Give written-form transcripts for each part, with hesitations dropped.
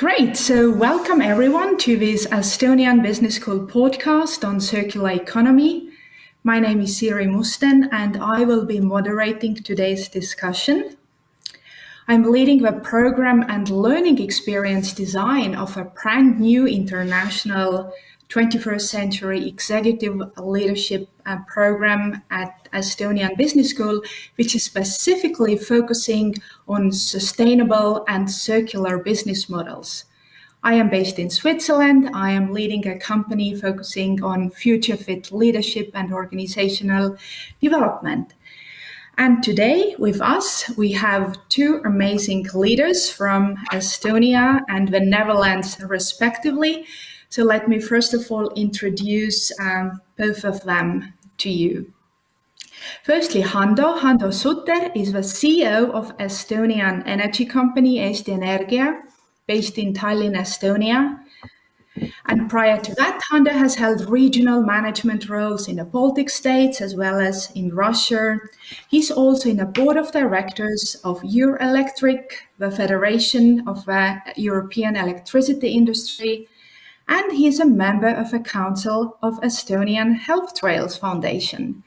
Great. So welcome everyone to this Estonian Business School podcast on circular economy. My name is Siiri Musten and I will be moderating today's discussion. I'm leading the program and learning experience design of a brand new international 21st century executive leadership program at Estonian Business School, which is specifically focusing on sustainable and circular business models. I am based in Switzerland. I am leading a company focusing on future fit leadership and organizational development. And today with us, we have two amazing leaders from Estonia and the Netherlands, respectively. So let me first of all introduce both of them to you. Firstly, Hando Sutter is the CEO of Estonian energy company Eesti Energia, based in Tallinn, Estonia. And prior to that, Hando has held regional management roles in the Baltic states as well as in Russia. He's also in the board of directors of Eurelectric, the Federation of the European Electricity Industry, and he is a member of the Council of Estonian Health Trails Foundation.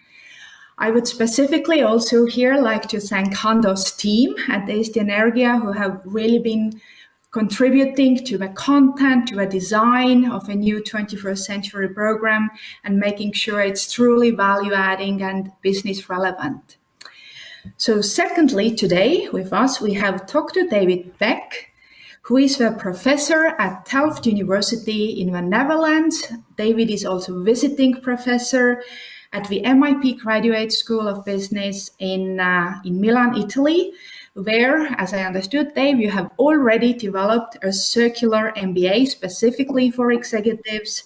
I would specifically also here like to thank Hando's team at Eesti Energia, who have really been contributing to the content, to the design of a new 21st century program and making sure it's truly value-adding and business relevant. So secondly, today with us, we have Dr. David Peck, who is a professor at Delft University in the Netherlands. David is also visiting professor at the MIP Graduate School of Business in Milan, Italy, where, as I understood, Dave, you have already developed a circular MBA specifically for executives.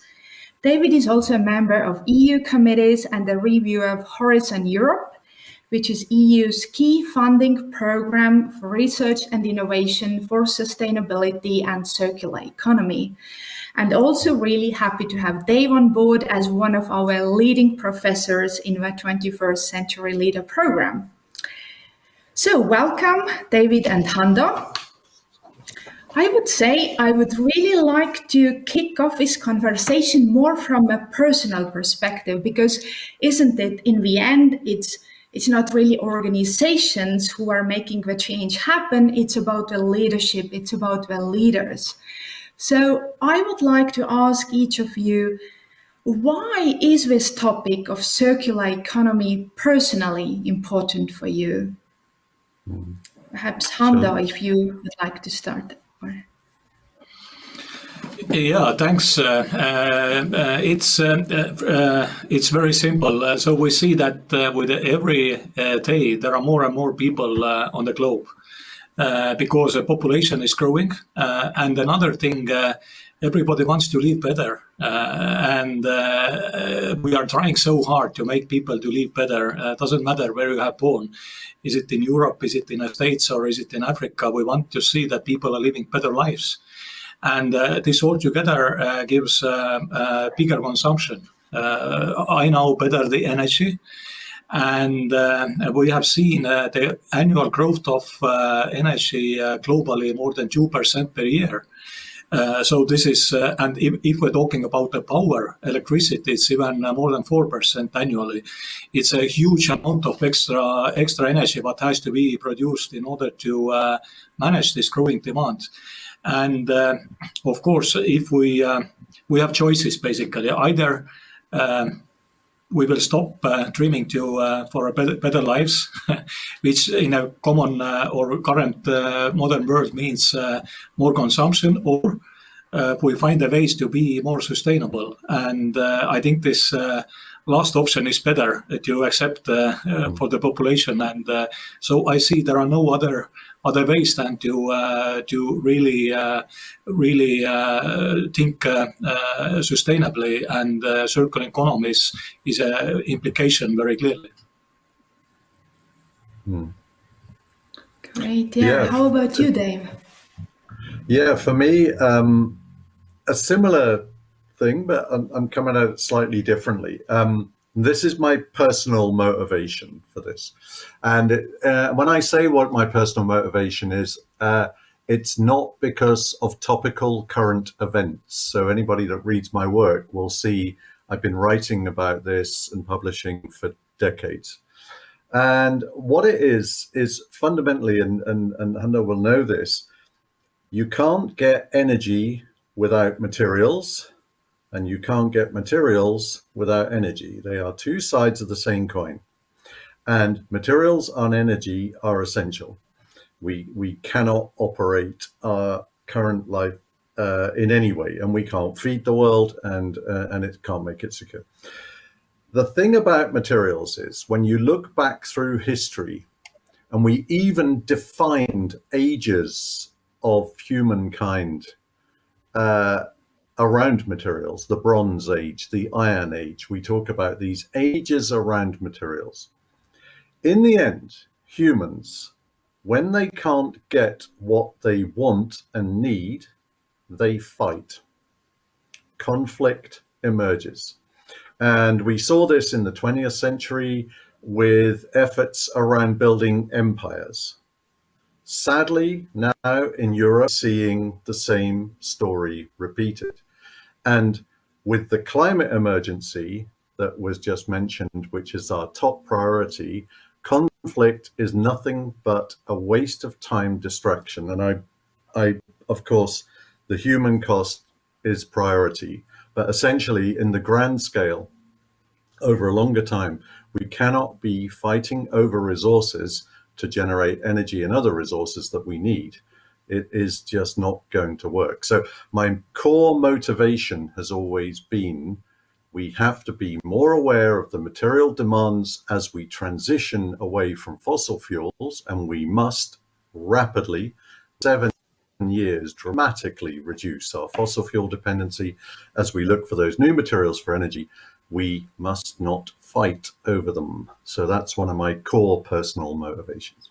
David is also a member of EU committees and a reviewer of Horizon Europe, which is EU's key funding program for research and innovation for sustainability and circular economy. And also really happy to have Dave on board as one of our leading professors in the 21st Century Leader Program. So welcome, David and Hando. I would say I would really like to kick off this conversation more from a personal perspective, because isn't it, in the end, it's not really organizations who are making the change happen, it's about the leadership, it's about the leaders. So I would like to ask each of you, why is this topic of circular economy personally important for you? Perhaps Hando, if you would like to start. Yeah, thanks. It's very simple. So we see that with every day there are more and more people on the globe because the population is growing. And another thing, everybody wants to live better, and we are trying so hard to make people to live better. Doesn't matter where you have born. Is it in Europe, is it in the States, or is it in Africa? We want to see that people are living better lives. And this altogether gives bigger consumption. I know better the energy. And we have seen the annual growth of energy globally more than 2% per year. So this is, and if we're talking about the power, electricity, it's even more than 4% annually. It's a huge amount of extra energy that has to be produced in order to manage this growing demand. And of course, if we have choices basically, either we will stop dreaming for a better lives, which in a common or current modern world means more consumption, or we find a ways to be more sustainable. And I think this last option is better to accept for the population. And so I see there are no other ways than to really think sustainably, and circular economy is an implication very clearly. Great. Yeah. How about you, Dave? Yeah, for me, a similar thing, but I'm coming at it slightly differently. This is my personal motivation for this. And when I say what my personal motivation is, it's not because of topical current events. So anybody that reads my work will see I've been writing about this and publishing for decades. And what it is fundamentally, and Hando will know this, you can't get energy without materials, and you can't get materials without energy. They are two sides of the same coin. And materials and energy are essential. We cannot operate our current life in any way, and we can't feed the world, and it can't make it secure. The thing about materials is when you look back through history, and we even defined ages of humankind around materials, the Bronze Age, the Iron Age, we talk about these ages around materials. In the end, humans, when they can't get what they want and need, they fight. Conflict emerges. And we saw this in the 20th century with efforts around building empires. Sadly, now in Europe, seeing the same story repeated. And with the climate emergency that was just mentioned, which is our top priority, conflict is nothing but a waste of time, distraction. And I, of course, the human cost is priority, but essentially in the grand scale, over a longer time, we cannot be fighting over resources to generate energy and other resources that we need. It is just not going to work. So my core motivation has always been, we have to be more aware of the material demands as we transition away from fossil fuels, and we must rapidly, 7 years, dramatically reduce our fossil fuel dependency. As we look for those new materials for energy, we must not fight over them. So that's one of my core personal motivations.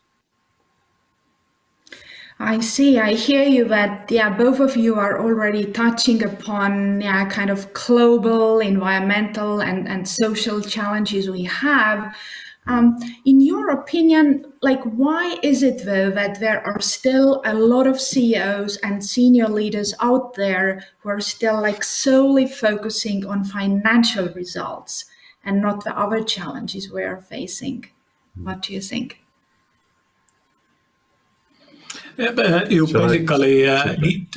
I see. I hear you that, both of you are already touching upon, kind of global, environmental and social challenges we have. In your opinion, why is it though that there are still a lot of CEOs and senior leaders out there who are still solely focusing on financial results and not the other challenges we are facing? What do you think? You basically need,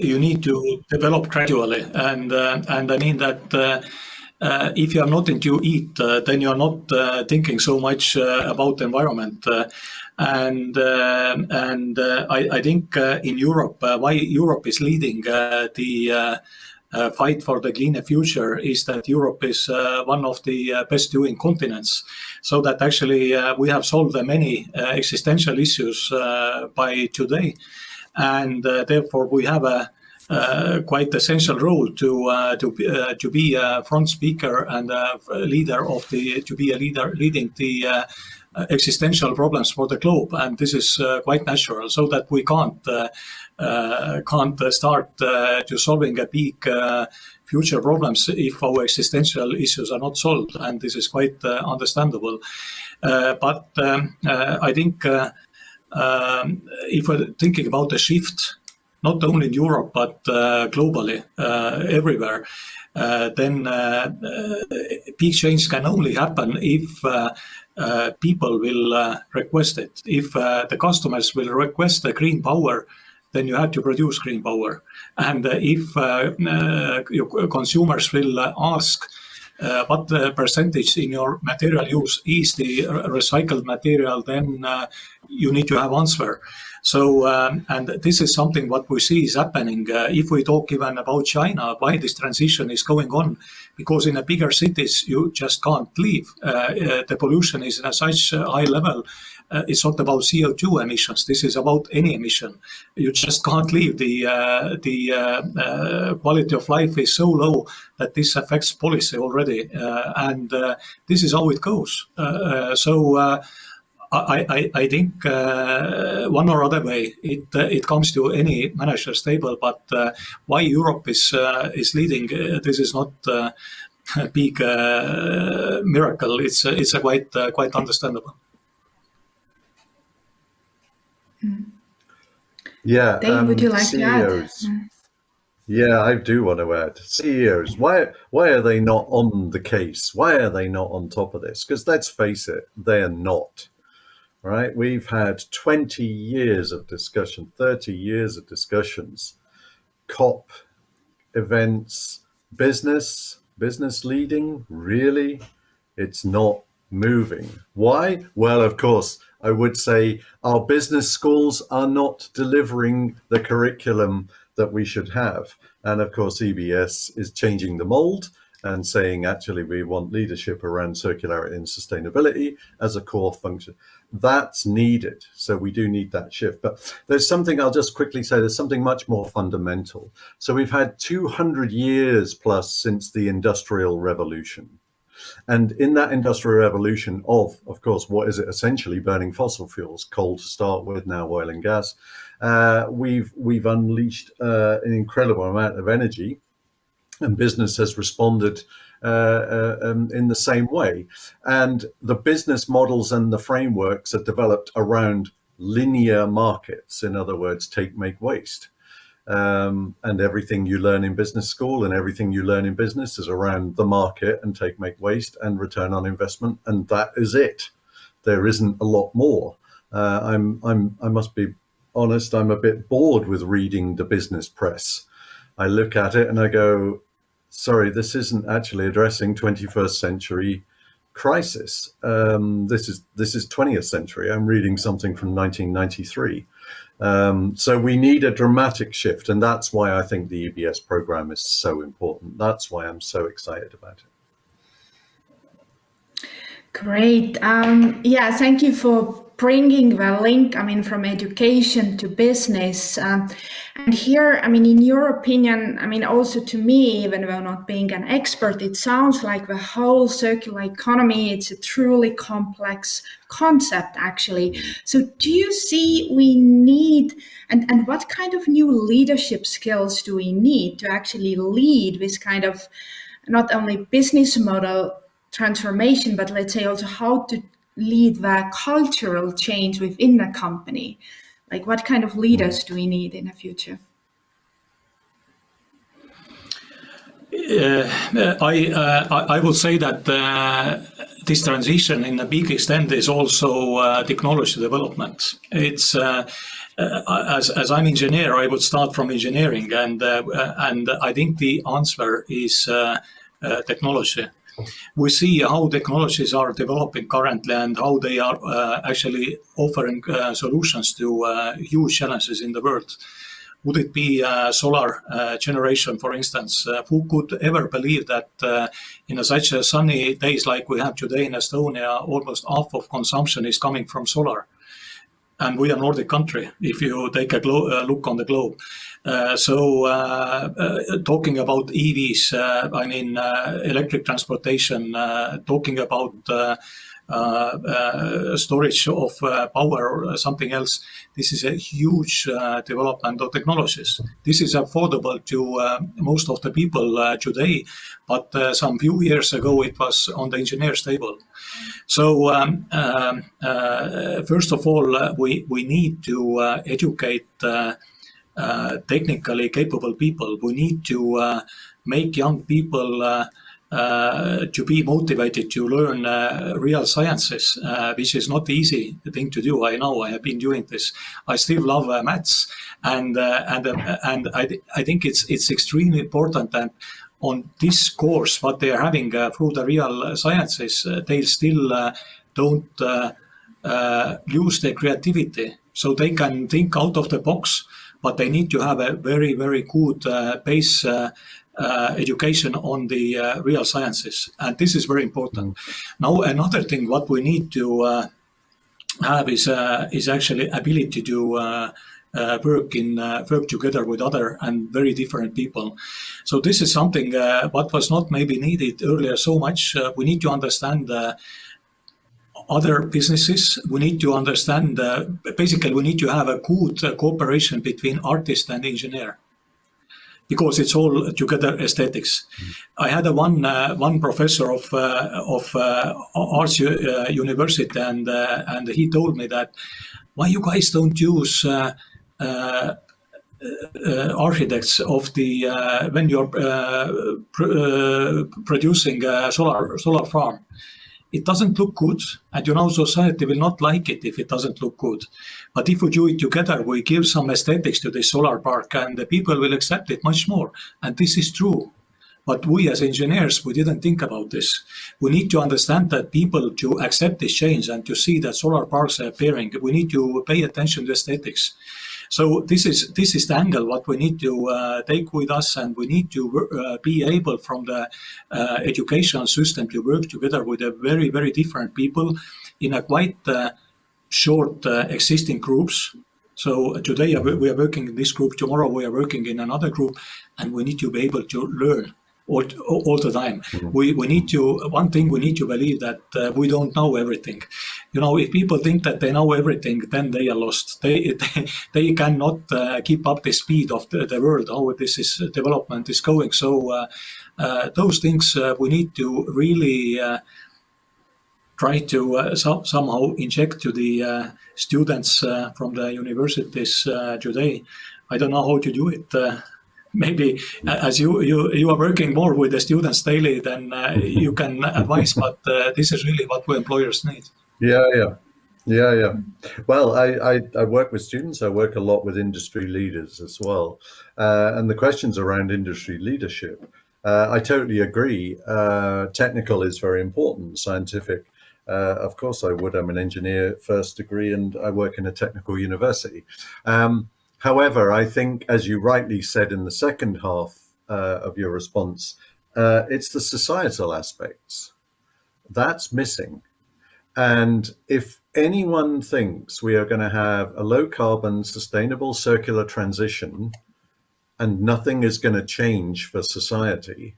you need to develop gradually, and I mean that if you are not into eat, then you are not thinking so much about the environment. I think in Europe, why Europe is leading the fight for the cleaner future is that Europe is one of the best doing continents. So that actually we have solved many existential issues by today. And therefore we have a quite essential role to be a front speaker and a leader of leading the existential problems for the globe, and this is quite natural. So that we can't start to solving a big future problems if our existential issues are not solved, and this is quite understandable. But I think if we're thinking about the shift, not only in Europe, but globally, everywhere, then big change can only happen if people will request it. If the customers will request the green power, then you have to produce green power. And if your consumers will ask what the percentage in your material use is the recycled material, then you need to have answer. So, and this is something what we see is happening. If we talk even about China, why this transition is going on, because in the bigger cities, you just can't live. The pollution is at such a high level. It's not about CO2 emissions. This is about any emission. You just can't live. The quality of life is so low that this affects policy already. And this is how it goes. I think one or other way it comes to any manager's table, but why Europe is leading, this is not a big miracle. It's a quite understandable. Yeah, Dave, would you like CEOs. to add? Yeah, I do want to add. CEOs, why are they not on the case? Why are they not on top of this? Because let's face it, they're not. Right? We've had 20 years of discussion, 30 years of discussions, COP events, business leading, really, it's not moving. Why? Well, of course, I would say our business schools are not delivering the curriculum that we should have. And of course, EBS is changing the mold and saying, actually, we want leadership around circularity and sustainability as a core function. That's needed. So we do need that shift. But there's something, I'll just quickly say, there's something much more fundamental. So we've had 200 years plus since the Industrial Revolution. And in that industrial revolution of course, what is it essentially? Burning fossil fuels, coal to start with, now oil and gas. We've unleashed an incredible amount of energy, and business has responded in the same way. And the business models and the frameworks are developed around linear markets. In other words, take, make, waste. And everything you learn in business school and everything you learn in business is around the market and take, make, waste and return on investment. And that is it. There isn't a lot more. I must be honest, I'm a bit bored with reading the business press. I look at it and I go, sorry, this isn't actually addressing 21st century crisis. This is 20th century. I'm reading something from 1993. So we need a dramatic shift, and that's why I think the EBS program is so important. That's why I'm so excited about it. Great. Yeah, thank you for bringing the link, from education to business. And here, in your opinion, also to me, even though not being an expert, it sounds like the whole circular economy, it's a truly complex concept, actually. So do you see we need, and what kind of new leadership skills do we need to actually lead this kind of not only business model transformation, but let's say also how to lead the cultural change within a company? Like, what kind of leaders do we need in the future? I will say that this transition in a big extent is also technology development. It's as I'm engineer, I would start from engineering, and I think the answer is technology. We see how technologies are developing currently and how they are actually offering solutions to huge challenges in the world. Would it be solar generation, for instance? Who could ever believe that in such a sunny days like we have today in Estonia, almost half of consumption is coming from solar? And we are a Nordic country, if you take a look on the globe. Talking about EVs, electric transportation, talking about storage of power or something else. This is a huge development of technologies. This is affordable to most of the people today, but some few years ago it was on the engineer's table. So first of all, we need to educate technically capable people. We need to make young people to be motivated to learn real sciences, which is not easy thing to do. I know, I have been doing this. I still love maths, and I think it's extremely important that on this course, what they are having through the real sciences, they still don't lose their creativity. So they can think out of the box, but they need to have a very, very good base education on the real sciences. And this is very important. Now, another thing what we need to have is actually ability to work together with other and very different people. So this is something what was not maybe needed earlier so much. We need to understand other businesses. We need to understand, basically we need to have a good cooperation between artist and engineer, because it's all together aesthetics. I had one professor of arts university, and he told me that why you guys don't use architects of the when you're producing a solar farm. It doesn't look good, and society will not like it if it doesn't look good. But if we do it together, we give some aesthetics to this solar park, and the people will accept it much more. And this is true. But we as engineers, we didn't think about this. We need to understand that people, to accept this change and to see that solar parks are appearing, we need to pay attention to aesthetics. So this is the angle what we need to take with us, and we need to be able from the educational system to work together with a very, very different people in a quite short existing groups. So today we are working in this group, tomorrow we are working in another group, and we need to be able to learn all the time. Mm-hmm. We need to, one thing we need to believe that we don't know everything. If people think that they know everything, then they are lost. They cannot keep up the speed of the world, how this development is going. So those things we need to really try to somehow inject to the students from the universities today. I don't know how to do it. Maybe as you are working more with the students daily, then you can advise, but this is really what we employers need. Yeah. Well, I work with students. I work a lot with industry leaders as well. And the questions around industry leadership, I totally agree. Technical is very important, scientific. Of course I would. I'm an engineer first degree and I work in a technical university. However, I think, as you rightly said in the second half of your response, it's the societal aspects that's missing. And if anyone thinks we are going to have a low carbon, sustainable, circular transition and nothing is going to change for society,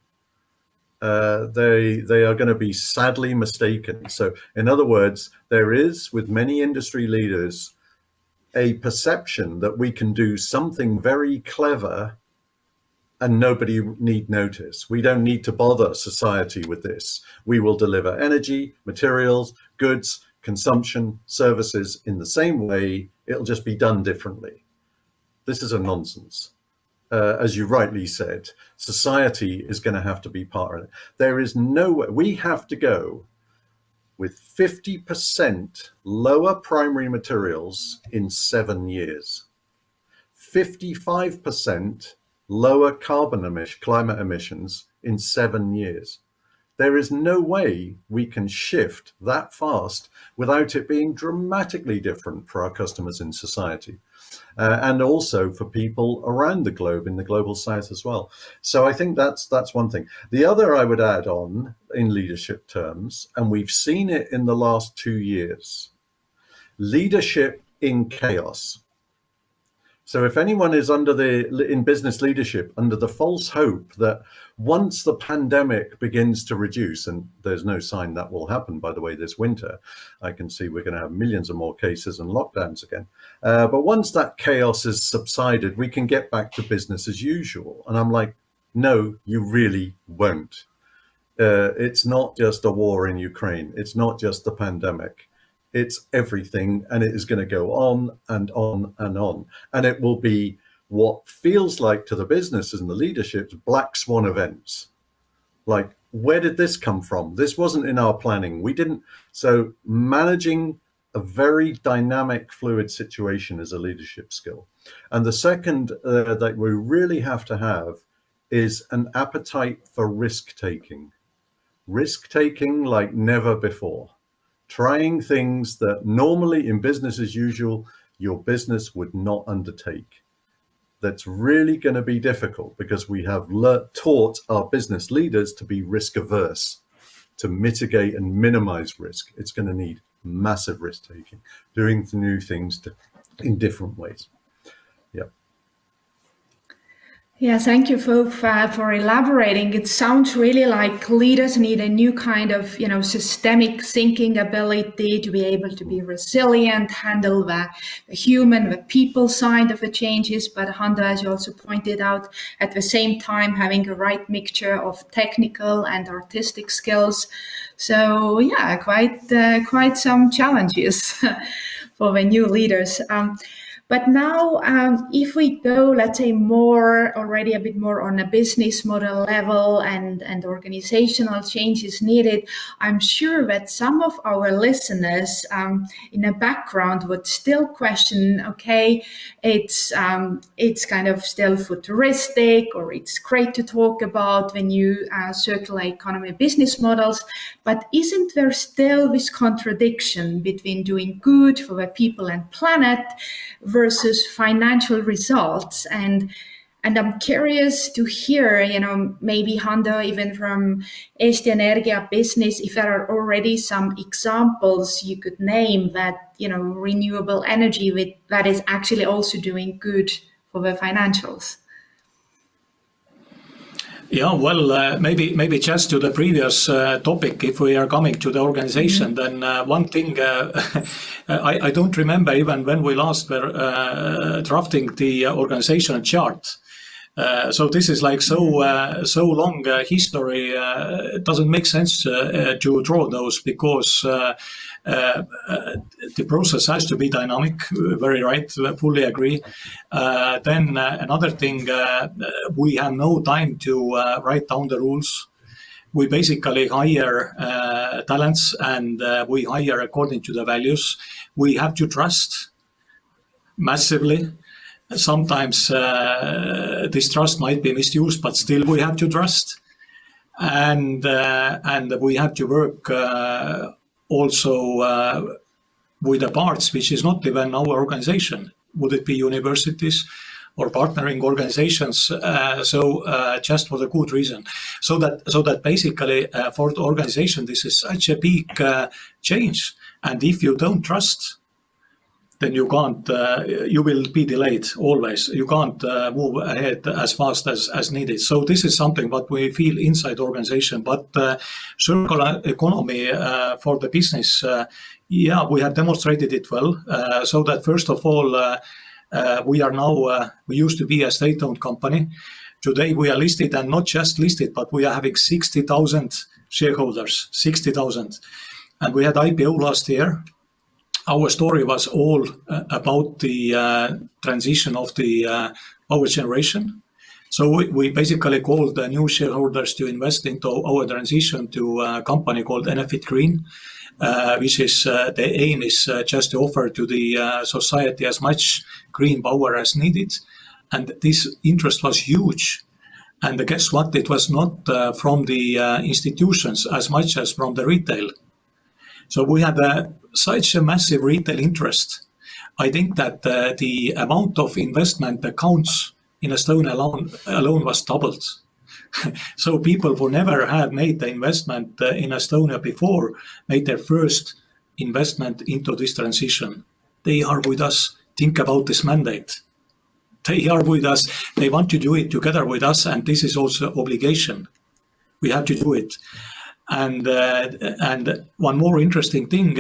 they are going to be sadly mistaken. So in other words, there is, with many industry leaders, a perception that we can do something very clever and nobody need notice. We don't need to bother society with this. We will deliver energy, materials, goods, consumption, services in the same way. It'll just be done differently. This is a nonsense. As you rightly said, society is going to have to be part of it. There is no way. We have to go with 50% lower primary materials in 7 years, 55% lower climate emissions in 7 years. There is no way we can shift that fast without it being dramatically different for our customers in society. And also for people around the globe, in the global south as well. So I think that's one thing. The other I would add on in leadership terms, and we've seen it in the last 2 years, leadership in chaos. So if anyone is in business leadership under the false hope that once the pandemic begins to reduce, and there's no sign that will happen, by the way, this winter, I can see we're going to have millions of more cases and lockdowns again. But once that chaos has subsided, we can get back to business as usual. And I'm like, no, you really won't. It's not just a war in Ukraine. It's not just the pandemic. It's everything, and it is going to go on and on and on. And it will be what feels like to the businesses and the leaderships black swan events. Like, where did this come from? This wasn't in our planning. We didn't. So managing a very dynamic, fluid situation is a leadership skill. And the second that we really have to have is an appetite for risk-taking. Risk-taking like never before. Trying things that normally in business as usual, your business would not undertake. That's really going to be difficult because we have taught our business leaders to be risk averse, to mitigate and minimize risk. It's going to need massive risk taking, doing new things in different ways. Yeah. Yeah, thank you for elaborating. It sounds really like leaders need a new kind of, systemic thinking ability to be able to be resilient, handle the human, the people side of the changes. But Hando, as you also pointed out, at the same time, having a right mixture of technical and artistic skills. So yeah, quite some challenges. for the new leaders. But now, if we go, let's say, already a bit more on a business model level and organizational changes needed, I'm sure that some of our listeners in the background would still question, okay, it's kind of still futuristic, or it's great to talk about the new circular economy business models, but isn't there still this contradiction between doing good for the people and planet versus financial results? And I'm curious to hear, maybe Hando, even from Eesti Energia business, if there are already some examples you could name that, renewable energy that is actually also doing good for the financials. Yeah, well, maybe just to the previous topic, if we are coming to the organization, then one thing I don't remember even when we last were drafting the organizational chart. So this is like so long history. It doesn't make sense to draw those, because the process has to be dynamic. Very right, fully agree. Then another thing, we have no time to write down the rules. We basically hire talents, and we hire according to the values. We have to trust massively. Sometimes this trust might be misused, but still we have to trust, and we have to work also with the parts which is not even our organization. Would it be universities or partnering organizations? Just for the good reason, so that basically for the organization this is such a big change, and if you don't trust, then you can't, you will be delayed always. You can't move ahead as fast as needed. So this is something what we feel inside the organization. But circular economy for the business, we have demonstrated it well. So that first of all, we are now, we used to be a state-owned company. Today we are listed, and not just listed, but we are having 60,000 shareholders, 60,000. And we had IPO last year. Our story was all about the transition of the power generation. So we basically called the new shareholders to invest into our transition to a company called Enefit Green, which is the aim is just to offer to the society as much green power as needed. And this interest was huge. And guess what? It was not from the institutions as much as from the retail. So we had such a massive retail interest. I think that the amount of investment accounts in Estonia alone was doubled. So people who never had made the investment in Estonia before made their first investment into this transition. They are with us. Think about this mandate. They are with us. They want to do it together with us, and this is also obligation. We have to do it. And one more interesting thing,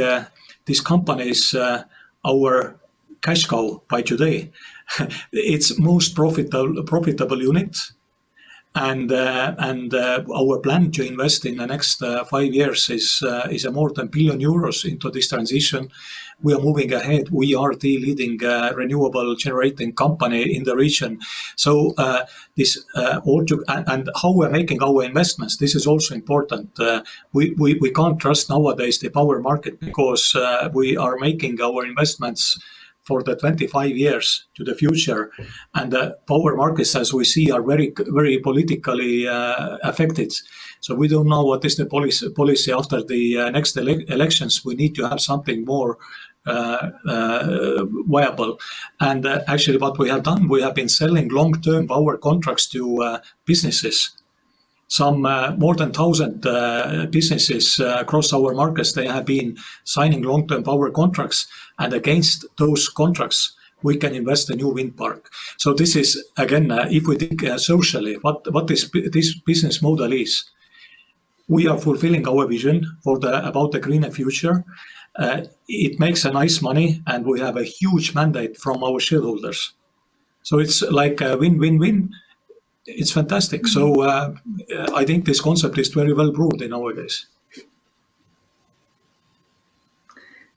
this company is our cash cow by today. It's most profitable unit, and our plan to invest in the next 5 years is more than €1 billion into this transition. We are moving ahead. We are the leading renewable generating company in the region. So this and how we're making our investments, this is also important. We can't trust nowadays the power market, because we are making our investments for the 25 years to the future. And the power markets, as we see, are very, very politically affected. So we don't know what is the policy after the next elections. We need to have something more viable. And actually what we have done, we have been selling long-term power contracts to businesses. Some more than 1,000 businesses across our markets, they have been signing long-term power contracts, and against those contracts we can invest a new wind park. So this is, again, if we think socially, what this business model is. We are fulfilling our vision about the greener future. It makes a nice money, and we have a huge mandate from our shareholders. So it's like a win-win-win. It's fantastic. So I think this concept is very well proved in nowadays.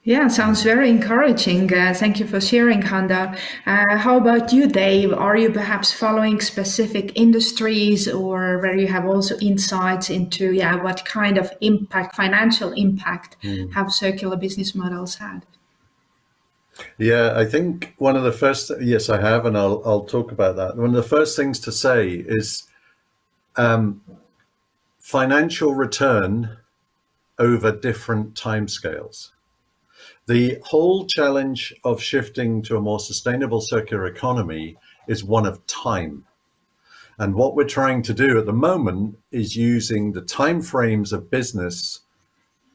Yeah, sounds very encouraging. Thank you for sharing, Hando. How about you, Dave? Are you perhaps following specific industries or where you have also insights into what kind of impact, financial impact, have circular business models had? Yeah, I think one of the first, yes, I have, and I'll talk about that. One of the first things to say is financial return over different timescales. The whole challenge of shifting to a more sustainable circular economy is one of time. And what we're trying to do at the moment is using the timeframes of business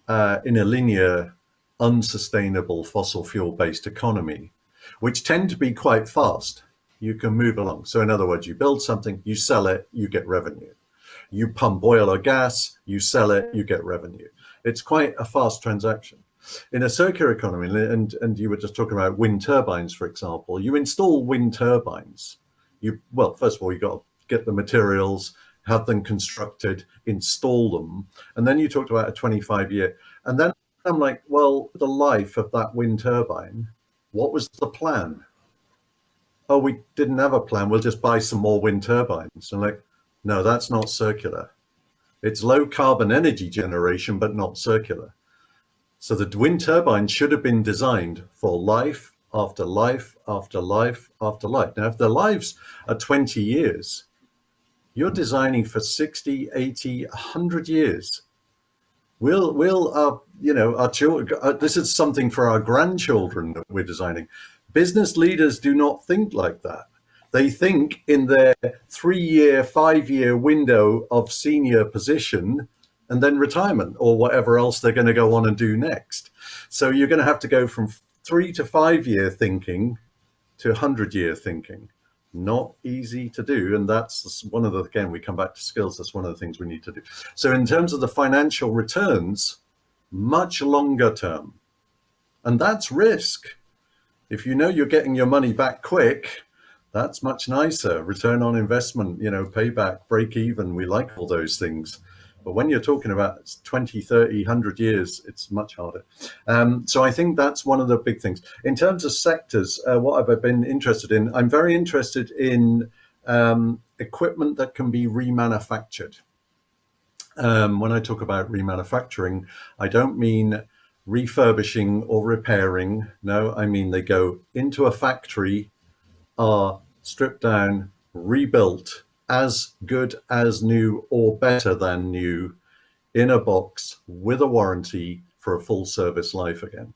in a linear, unsustainable fossil fuel-based economy, which tend to be quite fast. You can move along. So in other words, you build something, you sell it, you get revenue. You pump oil or gas, you sell it, you get revenue. It's quite a fast transaction. In a circular economy, and you were just talking about wind turbines, for example, you install wind turbines. First of all, you got to get the materials, have them constructed, install them. And then you talked about a 25-year. And then I'm like, well, the life of that wind turbine, what was the plan? Oh, we didn't have a plan. We'll just buy some more wind turbines. And like, no, that's not circular. It's low carbon energy generation, but not circular. So the wind turbine should have been designed for life after life after life after life. Now, if their lives are 20 years, you're designing for 60, 80, 100 years. Our children, this is something for our grandchildren that we're designing. Business leaders do not think like that. They think in their 3-year, 5-year window of senior position and then retirement or whatever else they're going to go on and do next. So you're going to have to go from 3 to 5-year thinking to 100-year thinking. Not easy to do. And that's one of the, again, we come back to skills. That's one of the things we need to do. So in terms of the financial returns, much longer term. And that's risk. If you know you're getting your money back quick, that's much nicer. Return on investment, payback, break even. We like all those things. But when you're talking about 20, 30, 100 years, it's much harder. So I think that's one of the big things. In terms of sectors, what have I been interested in? I'm very interested in equipment that can be remanufactured. When I talk about remanufacturing, I don't mean refurbishing or repairing. No, I mean they go into a factory, are stripped down, rebuilt, as good as new or better than new, in a box with a warranty for a full service life again.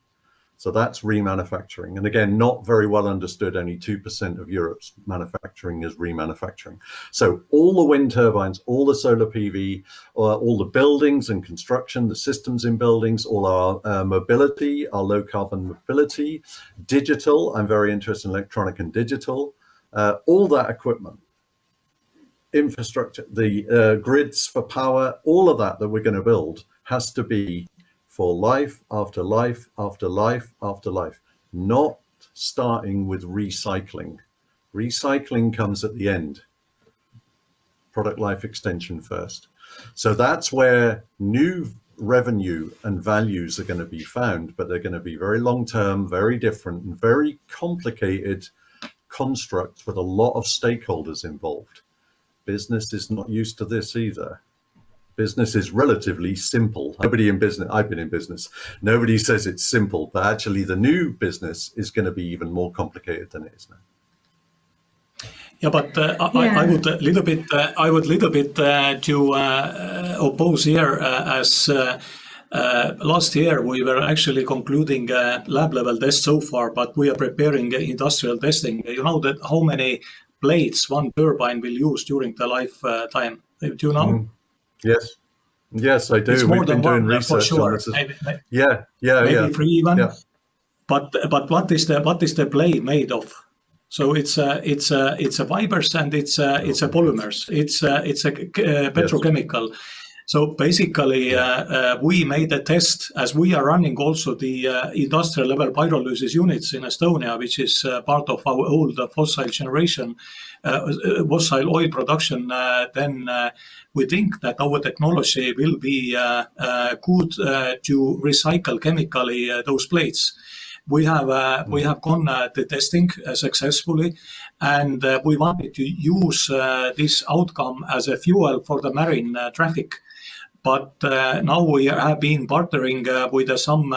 So that's remanufacturing. And again, not very well understood. Only 2% of Europe's manufacturing is remanufacturing. So all the wind turbines, all the solar PV, all the buildings and construction, the systems in buildings, all our mobility, our low carbon mobility, digital, I'm very interested in electronic and digital, all that equipment, infrastructure, the grids for power, all of that we're going to build has to be for life after life after life after life, not starting with recycling. Recycling comes at the end. Product life extension first. So that's where new revenue and values are going to be found, but they're going to be very long-term, very different, and very complicated constructs with a lot of stakeholders involved. Business is not used to this either. Business is relatively simple. Nobody in business, I've been in business, nobody says it's simple, but actually the new business is going to be even more complicated than it is now. Yeah, but I would little bit to oppose here as last year we were actually concluding lab level tests so far, but we are preparing industrial testing. You know that how many blades one turbine will use during the lifetime? Do you know? Yes, I do. It's more We've than been doing one, research for sure. on this. Maybe 3 even. Yeah. But what is the blade made of? So it's a fibers and it's a polymers. It's a petrochemical. So basically, we made a test as we are running also the industrial level pyrolysis units in Estonia, which is part of our old fossil generation. fossil oil production, then we think that our technology will be good to recycle chemically those plates. We have gone the testing successfully, and we wanted to use this outcome as a fuel for the marine traffic. But now we have been partnering with some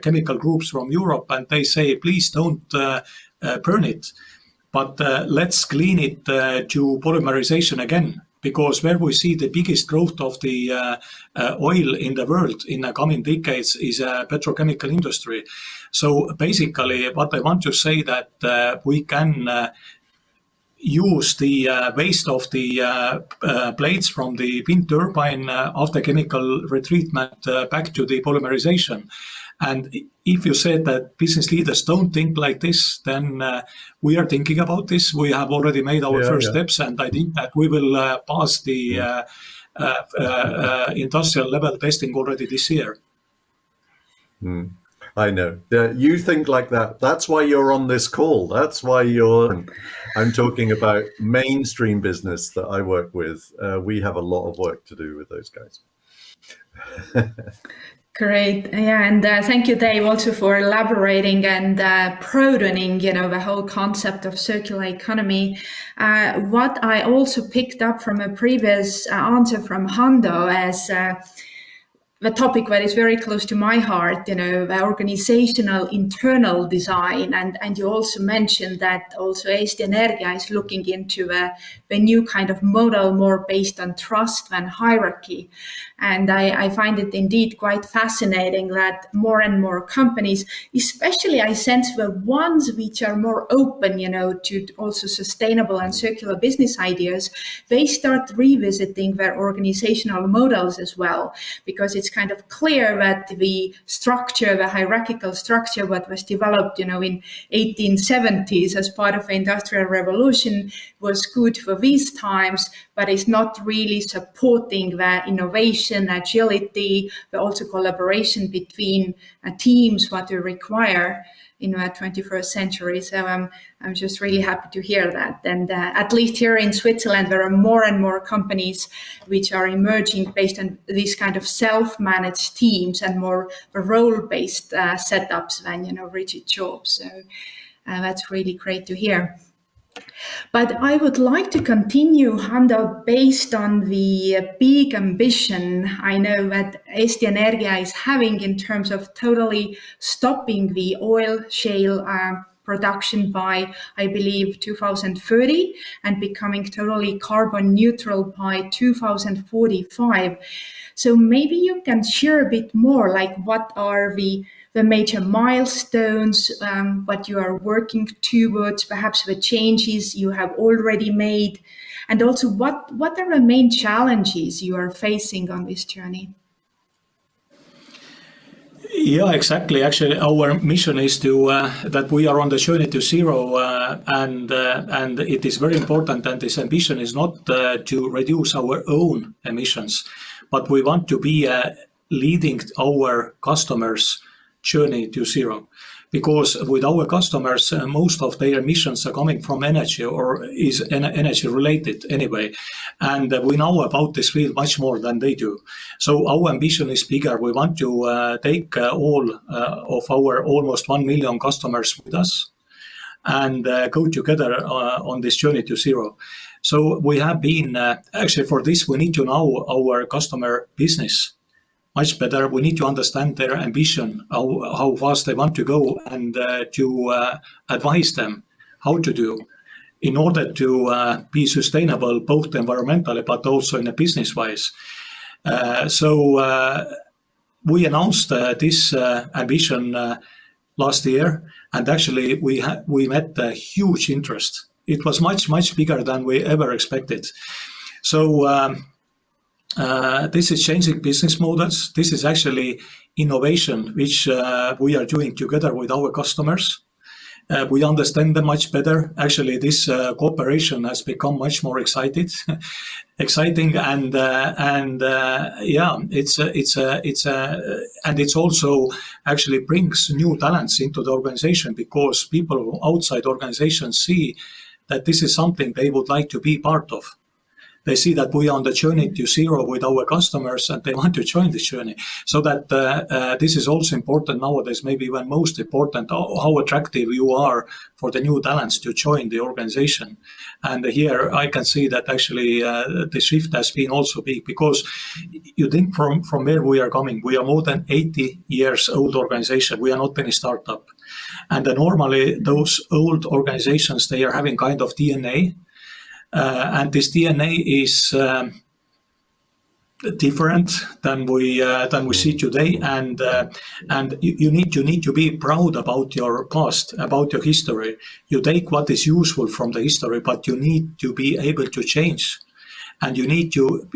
chemical groups from Europe, and they say, please don't burn it, but let's clean it to polymerization again. Because where we see the biggest growth of the oil in the world in the coming decades is petrochemical industry. So basically, what I want to say that we can use the waste of the plates from the wind turbine after chemical retreatment back to the polymerization. And if you said that business leaders don't think like this, then we are thinking about this. We have already made our first steps, and I think that we will pass the industrial level testing already this year. I know. You think like that. That's why you're on this call. That's why I'm talking about mainstream business that I work with. We have a lot of work to do with those guys. Great. Yeah, and thank you, Dave, also for elaborating and broadening, the whole concept of circular economy. What I also picked up from a previous answer from Hando as the topic that is very close to my heart, the organizational internal design. And you also mentioned that also Eesti Energia is looking into the new kind of model more based on trust than hierarchy. And I find it indeed quite fascinating that more and more companies, especially I sense the ones which are more open, to also sustainable and circular business ideas, they start revisiting their organizational models as well, because it's kind of clear that the structure, the hierarchical structure, what was developed, in 1870s as part of the Industrial Revolution was good for these times, but is not really supporting the innovation, agility, but also collaboration between teams, what we require in the 21st century. So I'm just really happy to hear that. And at least here in Switzerland, there are more and more companies which are emerging based on these kind of self-managed teams and more role-based setups than, rigid jobs. So that's really great to hear. But I would like to continue, Hando, based on the big ambition I know that Eesti Energia is having in terms of totally stopping the oil shale production by, I believe, 2030 and becoming totally carbon neutral by 2045. So maybe you can share a bit more, like what are the major milestones, what you are working towards, perhaps the changes you have already made, and also what are the main challenges you are facing on this journey? Yeah, exactly. Actually, our mission is to that we are on the journey to zero, and it is very important. And this ambition is not to reduce our own emissions, but we want to be leading our customers' journey to zero, because with our customers, most of their emissions are coming from energy or is energy related anyway, and we know about this field much more than they do. So our ambition is bigger. We want to take all of our almost 1 million customers with us and go together on this journey to zero. So we have been actually for this we need to know our customer business much better. We need to understand their ambition, how fast they want to go, and to advise them how to do in order to be sustainable, both environmentally but also in a business wise. So we announced this ambition last year, and actually we met a huge interest. It was much bigger than we ever expected. So this is changing business models. This is actually innovation, which we are doing together with our customers. We understand them much better. Actually, this cooperation has become much more exciting, and yeah, it's also actually brings new talents into the organization, because people outside organizations see that this is something they would like to be part of. They see that we are on the journey to zero with our customers and they want to join this journey. So that this is also important nowadays, maybe even most important, how attractive you are for the new talents to join the organization. And here I can see that actually the shift has been also big, because you think from where we are coming, we are more than 80 years old organization. We are not any startup. And normally those old organizations, they are having kind of DNA. And this DNA is different than we see today, and you need to be proud about your past, about your history. You take what is useful from the history, but you need to be able to change, and you need to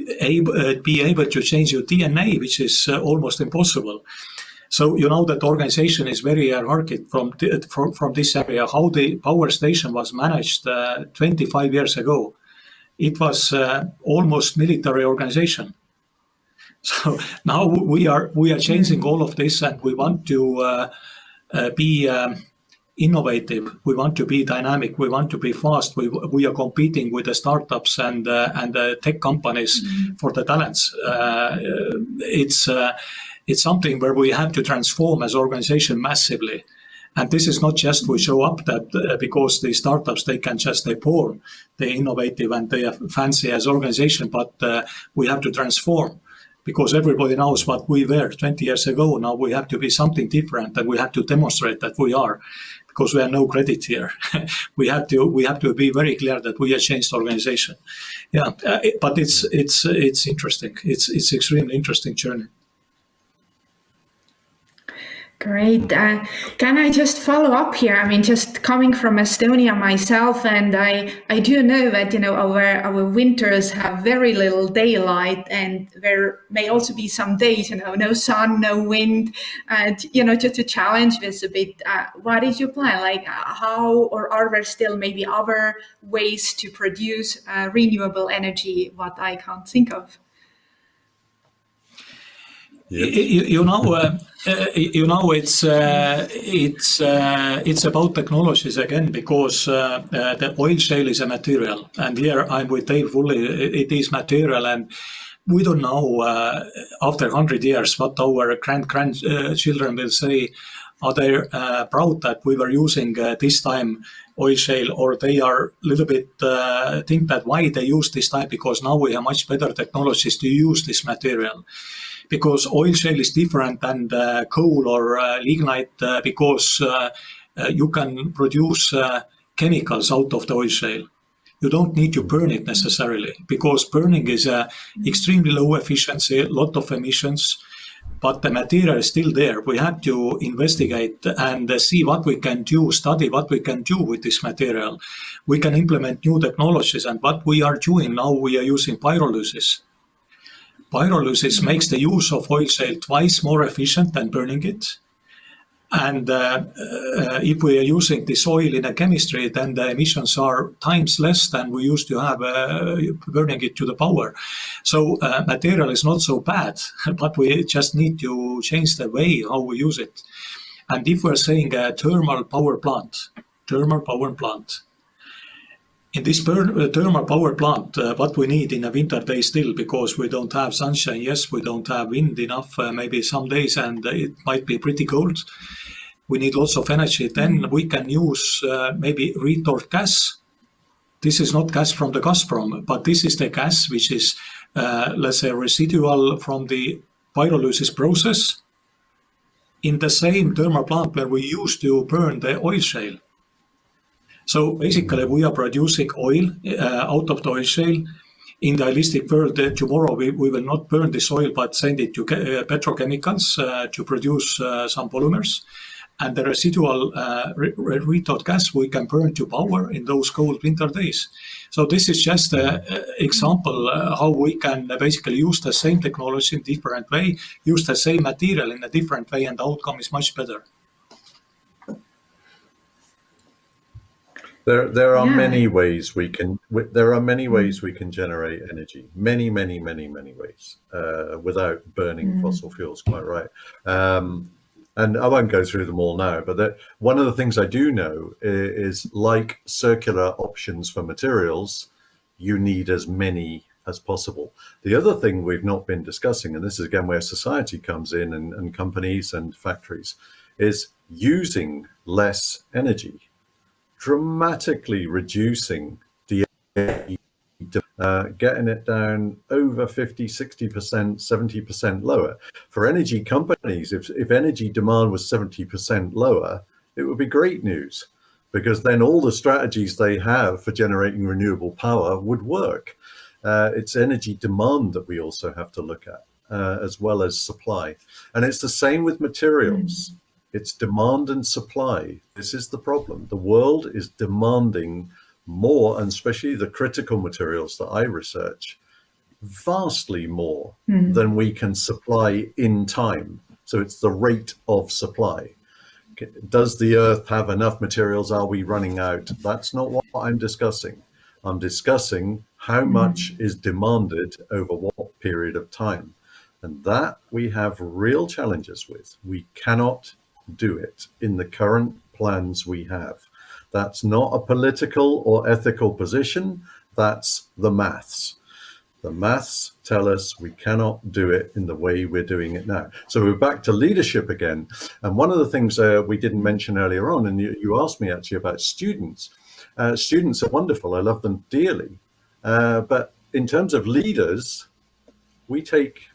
be able to change your DNA, which is almost impossible. So you know that organization is very hierarchical from this area. How the power station was managed 25 years ago, it was almost military organization. So now we are changing all of this, and we want to be innovative. We want to be dynamic. We want to be fast. We are competing with the startups and the tech companies for the talents. It's something where we have to transform as organization massively. And this is not just we show up that because the startups, they're born, they're innovative and they are fancy as organization, but we have to transform, because everybody knows what we were 20 years ago. Now we have to be something different, and we have to demonstrate that we are, because we have no credit here. we have to be very clear that we have changed organization. Yeah, but it's interesting. It's extremely interesting journey. Great. Can I just follow up here? I mean, just coming from Estonia myself, and I do know that, our winters have very little daylight, and there may also be some days, no sun, no wind, and, just to challenge this a bit, what is your plan? Like how, or are there still maybe other ways to produce renewable energy, what I can't think of? Yes. It's about technologies again, because the oil shale is a material, and here I'm with Dave fully. It is material, and we don't know after 100 years what our grandchildren will say. Are they proud that we were using this time oil shale, or they are a little bit think that why they use this time, because now we have much better technologies to use this material. Because oil shale is different than coal or lignite, because you can produce chemicals out of the oil shale. You don't need to burn it necessarily, because burning is extremely low efficiency, a lot of emissions, but the material is still there. We have to investigate and see what we can do, study what we can do with this material. We can implement new technologies, and what we are doing now, we are using pyrolysis. Pyrolysis makes the use of oil shale twice more efficient than burning it. And if we are using this oil in a chemistry, then the emissions are times less than we used to have burning it to the power. So material is not so bad, but we just need to change the way how we use it. And if we're saying a thermal power plant, in this thermal power plant, what we need in a winter day still, because we don't have sunshine, yes, we don't have wind enough, maybe some days, and it might be pretty cold. We need lots of energy. Then we can use maybe retort gas. This is not gas from the Gazprom, but this is the gas which is, let's say, residual from the pyrolysis process in the same thermal plant where we used to burn the oil shale. So basically, we are producing oil out of the oil shale. In the idealistic world, tomorrow we will not burn this oil, but send it to petrochemicals to produce some polymers. And the residual retort gas we can burn to power in those cold winter days. So this is just an example how we can basically use the same technology in a different way, use the same material in a different way, and the outcome is much better. There are many ways we can. There are many ways we can generate energy. Many ways without burning fossil fuels. Quite right. And I won't go through them all now, but one of the things I do know is, like circular options for materials, you need as many as possible. The other thing we've not been discussing, and this is again where society comes in, and companies and factories, is using less energy, dramatically reducing the getting it down over 50, 60%, 70% lower. For energy companies, if energy demand was 70% lower, it would be great news, because then all the strategies they have for generating renewable power would work. It's energy demand that we also have to look at, as well as supply. And it's the same with materials. It's demand and supply. This is the problem. The world is demanding more, and especially the critical materials that I research, vastly more than we can supply in time. So it's the rate of supply. Does the earth have enough materials? Are we running out? That's not what I'm discussing. I'm discussing how much is demanded over what period of time. And that we have real challenges with. We cannot do it in the current plans we have. That's not a political or ethical position. That's the maths. The maths tell us we cannot do it in the way we're doing it now. So we're back to leadership again. And one of the things we didn't mention earlier on, and you asked me actually about students. Students are wonderful. I love them dearly. But in terms of leaders, we take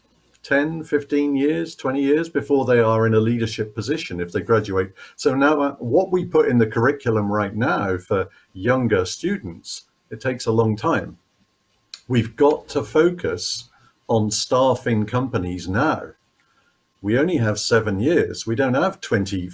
10, 15 years, 20 years before they are in a leadership position if they graduate. So now what we put in the curriculum right now for younger students, it takes a long time. We've got to focus on staffing companies now. We only have 7 years. We don't have 20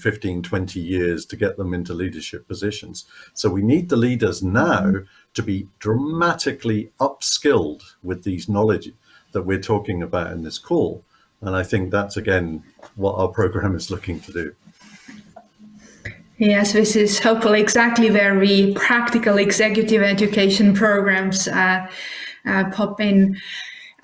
years to get them into leadership positions. So we need the leaders now to be dramatically upskilled with these knowledge that we're talking about in this call. And I think that's, again, what our program is looking to do. Yes, this is hopefully exactly where we practical executive education programs pop in.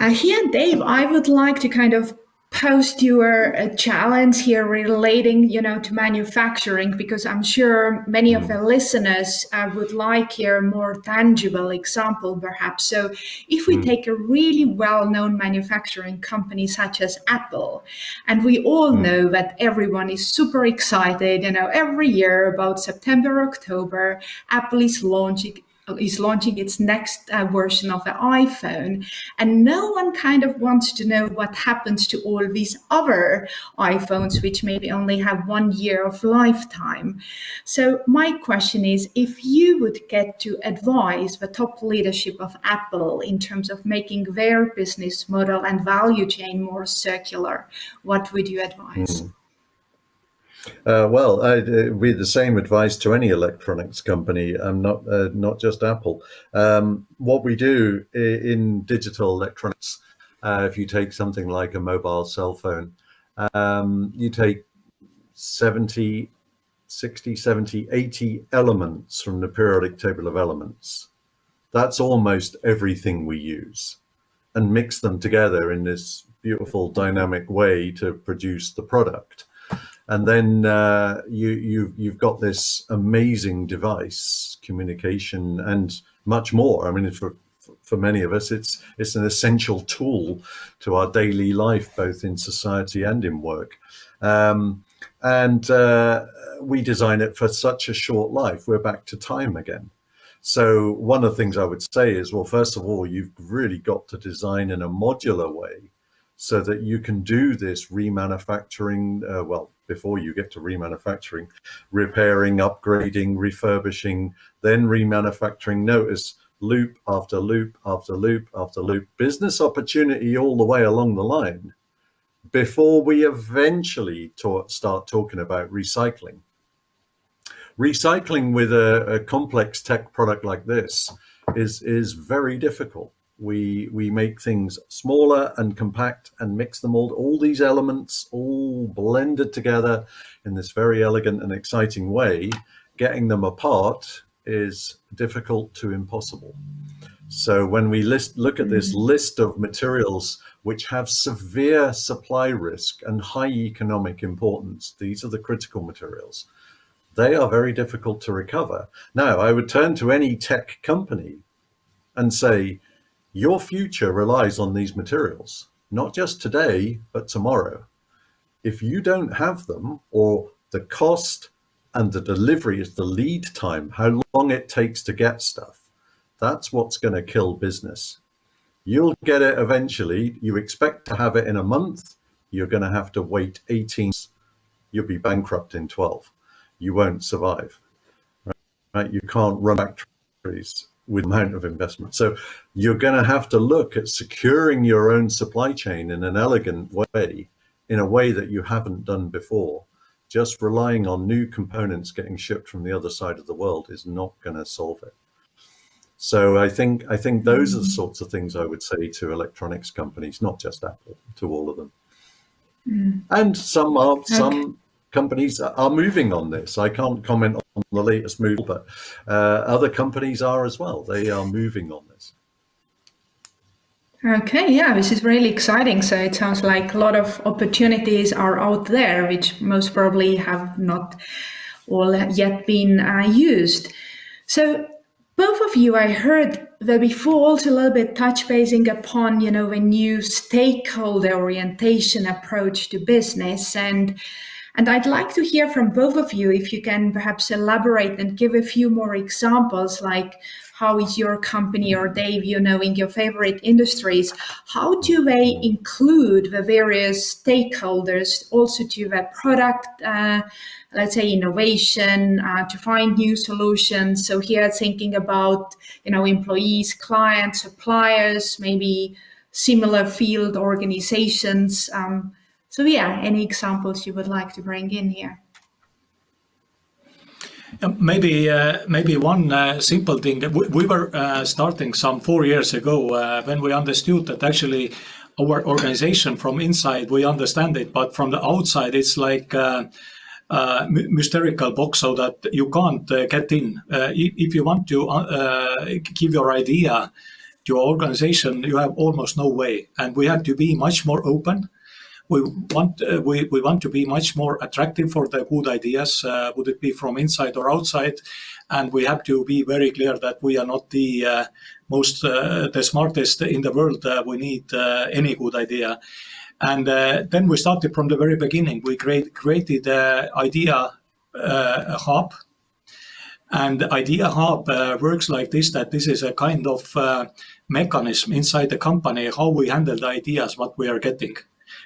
Here, Dave, I would like to kind of post your challenge here relating, to manufacturing, because I'm sure many of the listeners would like here a more tangible example, perhaps. So if we take a really well-known manufacturing company such as Apple, and we all know that everyone is super excited, every year about September, October, Apple is launching its next version of the iPhone. And no one kind of wants to know what happens to all these other iPhones, which maybe only have 1 year of lifetime. So my question is, if you would get to advise the top leadership of Apple in terms of making their business model and value chain more circular, what would you advise? Well, I'd be the same advice to any electronics company, not just Apple. What we do in digital electronics, if you take something like a mobile cell phone, you take 60, 70, 80 elements from the periodic table of elements. That's almost everything we use, and mix them together in this beautiful dynamic way to produce the product. And then you've got this amazing device, communication, and much more. I mean, for many of us, it's an essential tool to our daily life, both in society and in work. And we design it for such a short life. We're back to time again. So one of the things I would say is, well, first of all, you've really got to design in a modular way so that you can do this remanufacturing, before you get to remanufacturing, repairing, upgrading, refurbishing, then remanufacturing. Notice loop after loop after loop after loop, business opportunity all the way along the line before we eventually start talking about recycling. Recycling with a complex tech product like this is very difficult. We make things smaller and compact and mix them all these elements all blended together in this very elegant and exciting way. Getting them apart is difficult to impossible. So when we look at this list of materials which have severe supply risk and high economic importance, these are the critical materials. They are very difficult to recover. Now, I would turn to any tech company and say, your future relies on these materials, not just today, but tomorrow. If you don't have them, or the cost and the delivery is the lead time, how long it takes to get stuff, that's what's going to kill business. You'll get it eventually. You expect to have it in a month. You're going to have to wait 18 months. You'll be bankrupt in 12. You won't survive. Right? You can't run factories with amount of investment. So you're going to have to look at securing your own supply chain in an elegant way, in a way that you haven't done before. Just relying on new components getting shipped from the other side of the world is not going to solve it. So I think those are the sorts of things I would say to electronics companies, not just Apple, to all of them. And some companies are moving on this. I can't comment on the latest move, but other companies are as well. They are moving on this. Okay, yeah, this is really exciting. So it sounds like a lot of opportunities are out there, which most probably have not all yet been used. So both of you, I heard that before, also a little bit touch basing upon, a new stakeholder orientation approach to business. And I'd like to hear from both of you if you can perhaps elaborate and give a few more examples, like how is your company or Dave, in your favorite industries, how do they include the various stakeholders also to the product, let's say innovation, to find new solutions? So here thinking about, employees, clients, suppliers, maybe similar field organizations. So yeah, any examples you would like to bring in here? Maybe one simple thing. We were starting some 4 years ago when we understood that actually our organization from inside, we understand it, but from the outside, it's like a mystical box so that you can't get in. If you want to give your idea to your organization, you have almost no way. And we have to be much more open. We want to be much more attractive for the good ideas, would it be from inside or outside, and we have to be very clear that we are not the the smartest in the world. We need any good idea, and then we started from the very beginning. We created idea hub, and the idea hub works like this: that this is a kind of mechanism inside the company how we handle the ideas what we are getting.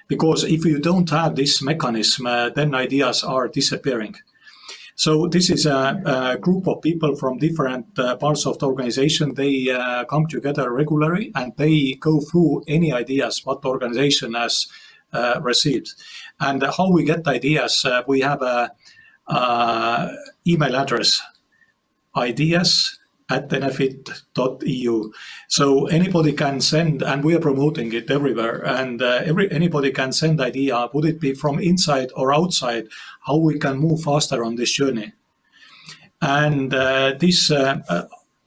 Because if you don't have this mechanism, then ideas are disappearing. So this is a group of people from different parts of the organization. They come together regularly and they go through any ideas what the organization has received. And how we get ideas, we have a email address, ideas@enefit.eu. So anybody can send, and we are promoting it everywhere, and anybody can send idea, would it be from inside or outside, how we can move faster on this journey. And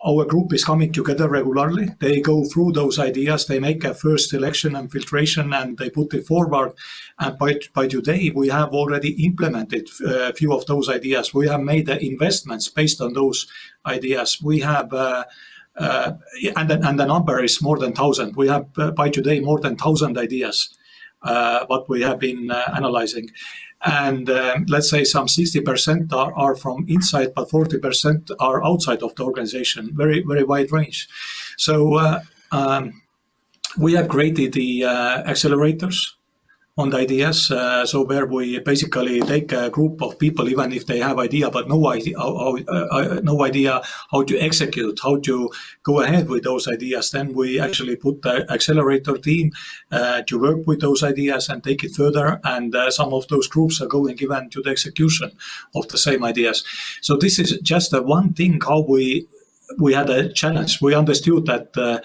our group is coming together regularly. They go through those ideas, they make a first selection and filtration, and they put it forward. And by today, we have already implemented a few of those ideas. We have made the investments based on those ideas. We have, and the number is more than 1,000. We have by today more than 1,000 ideas, what we have been analyzing. And let's say some 60% are from inside, but 40% are outside of the organization. Very, very wide range. So we have created the accelerators on the ideas. So where we basically take a group of people, even if they have idea, but no idea how to execute, how to go ahead with those ideas. Then we actually put the accelerator team to work with those ideas and take it further. And some of those groups are going even to the execution of the same ideas. So this is just one thing how we had a challenge. We understood that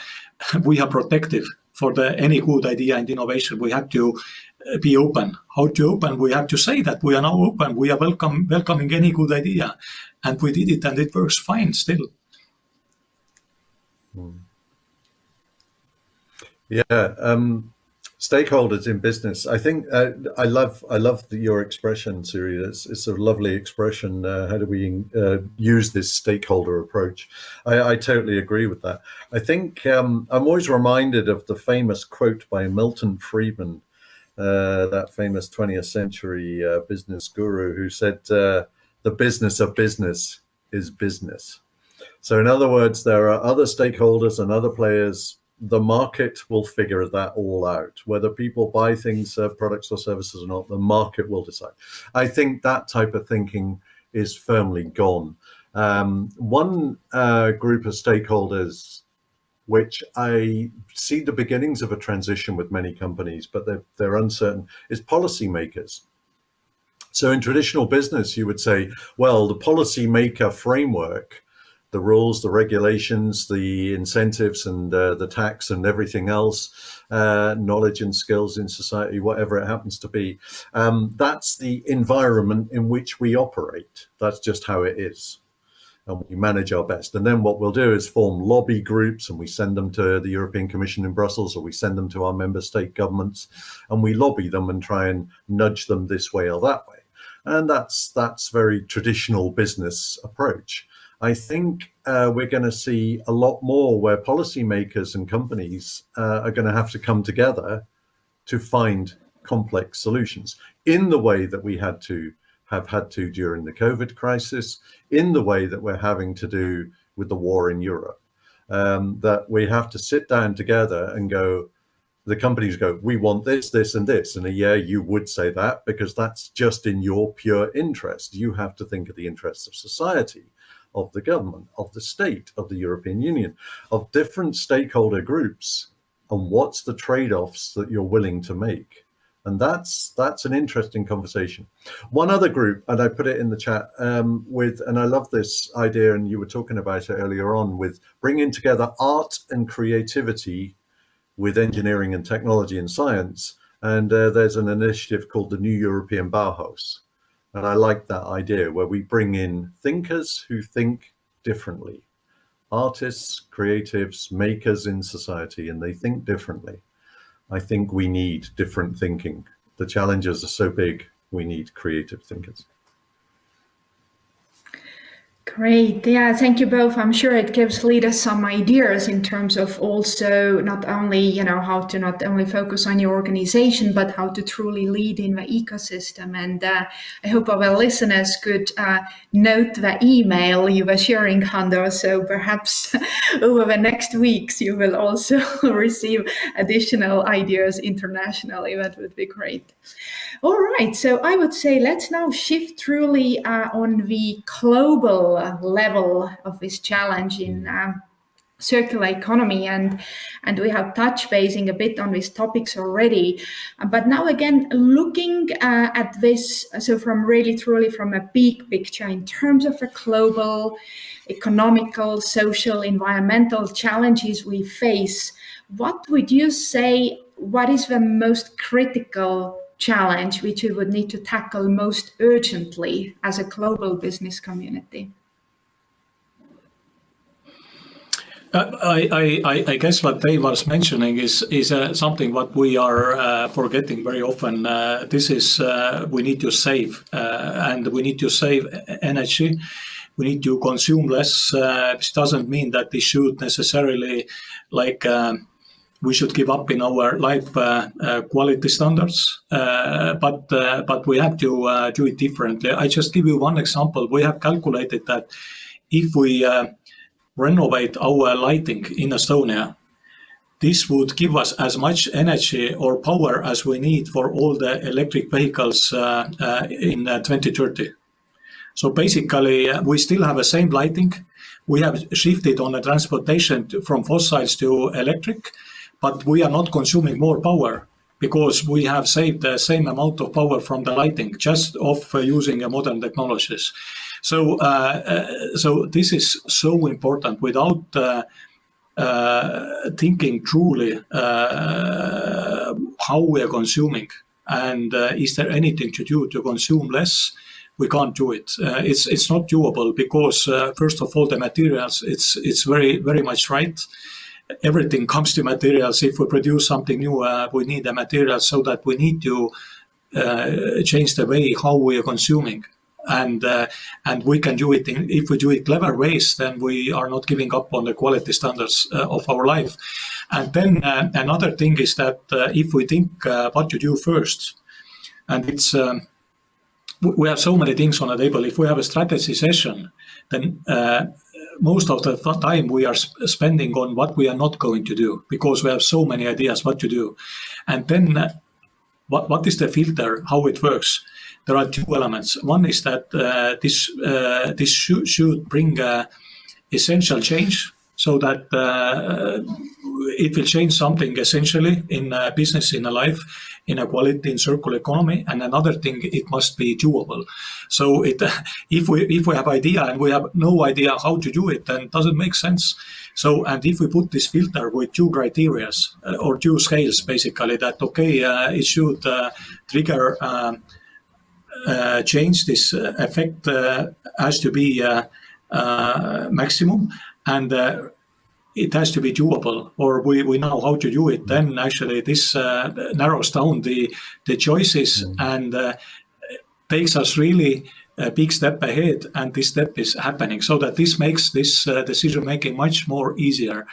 we are protective for any good idea and innovation. We have to be open. How to open? We have to say that we are now open. We are welcoming any good idea, and we did it, and it works fine still. Yeah, stakeholders in business. I think I love your expression, Siiri. It's a lovely expression. How do we use this stakeholder approach? I totally agree with that. I think I'm always reminded of the famous quote by Milton Friedman, that famous 20th century business guru, who said, "The business of business is business." So in other words, there are other stakeholders and other players. The market will figure that all out. Whether people buy things, products or services or not, the market will decide. I think that type of thinking is firmly gone. One group of stakeholders, which I see the beginnings of a transition with many companies, but they're uncertain, is policymakers. So in traditional business, you would say, well, the policymaker framework, the rules, the regulations, the incentives, and the tax and everything else, knowledge and skills in society, whatever it happens to be, that's the environment in which we operate. That's just how it is. And we manage our best. And then what we'll do is form lobby groups, and we send them to the European Commission in Brussels, or we send them to our member state governments, and we lobby them and try and nudge them this way or that way. And that's very traditional business approach. I think we're going to see a lot more where policymakers and companies are going to have to come together to find complex solutions in the way that we have had to during the COVID crisis, in the way that we're having to do with the war in Europe. That we have to sit down together and go, the companies go, we want this, this, and this. And yeah, you would say that because that's just in your pure interest. You have to think of the interests of society, of the government, of the state, of the European Union, of different stakeholder groups, and what's the trade-offs that you're willing to make. And that's an interesting conversation. One other group, and I put it in the chat, and I love this idea, and you were talking about it earlier on, with bringing together art and creativity with engineering and technology and science. And there's an initiative called the New European Bauhaus. And I like that idea, where we bring in thinkers who think differently, artists, creatives, makers in society, and they think differently. I think we need different thinking. The challenges are so big, we need creative thinkers. Great. Yeah, thank you both. I'm sure it gives leaders some ideas in terms of also not only, how to not only focus on your organization, but how to truly lead in the ecosystem. And I hope our listeners could note the email you were sharing, Hando. So perhaps over the next weeks, you will also receive additional ideas internationally. That would be great. All right. So I would say let's now shift truly on the global level of this challenge in circular economy, and we have touched basing a bit on these topics already, but now again looking at this, so from really truly from a big picture in terms of the global economical, social, environmental challenges we face, what would you say, what is the most critical challenge which we would need to tackle most urgently as a global business community? I guess what Dave was mentioning is something what we are forgetting very often. This is we need to save, and we need to save energy. We need to consume less. This doesn't mean that this should necessarily we should give up in our life quality standards, but we have to do it differently. I just give you one example. We have calculated that if we renovate our lighting in Estonia, this would give us as much energy or power as we need for all the electric vehicles in 2030. So basically, we still have the same lighting. We have shifted on the transportation from fossils to electric, but we are not consuming more power because we have saved the same amount of power from the lighting just of using modern technologies. So this is so important. Without thinking truly how we are consuming and is there anything to do to consume less, we can't do it. It's not doable because first of all the materials, it's very very much right. everything comes to materials. If we produce something new, we need the materials, so that we need to change the way how we are consuming. And we can do it if we do it clever ways, then we are not giving up on the quality standards of our life. And then another thing is that if we think what to do first, and it's we have so many things on the table. If we have a strategy session, then most of the time we are spending on what we are not going to do, because we have so many ideas what to do. And then what is the filter, how it works? There are two elements. One is that this should bring essential change, so that it will change something essentially in business, in a life, in a quality, in circular economy. And another thing, it must be doable. So if we have idea and we have no idea how to do it, then it doesn't make sense. So, and if we put this filter with two criteria or two scales, basically, that it should trigger change, this effect has to be maximum, and it has to be doable, or we know how to do it. Then actually this narrows down the choices and takes us really a big step ahead, and this step is happening, so that this makes this decision making much more easier.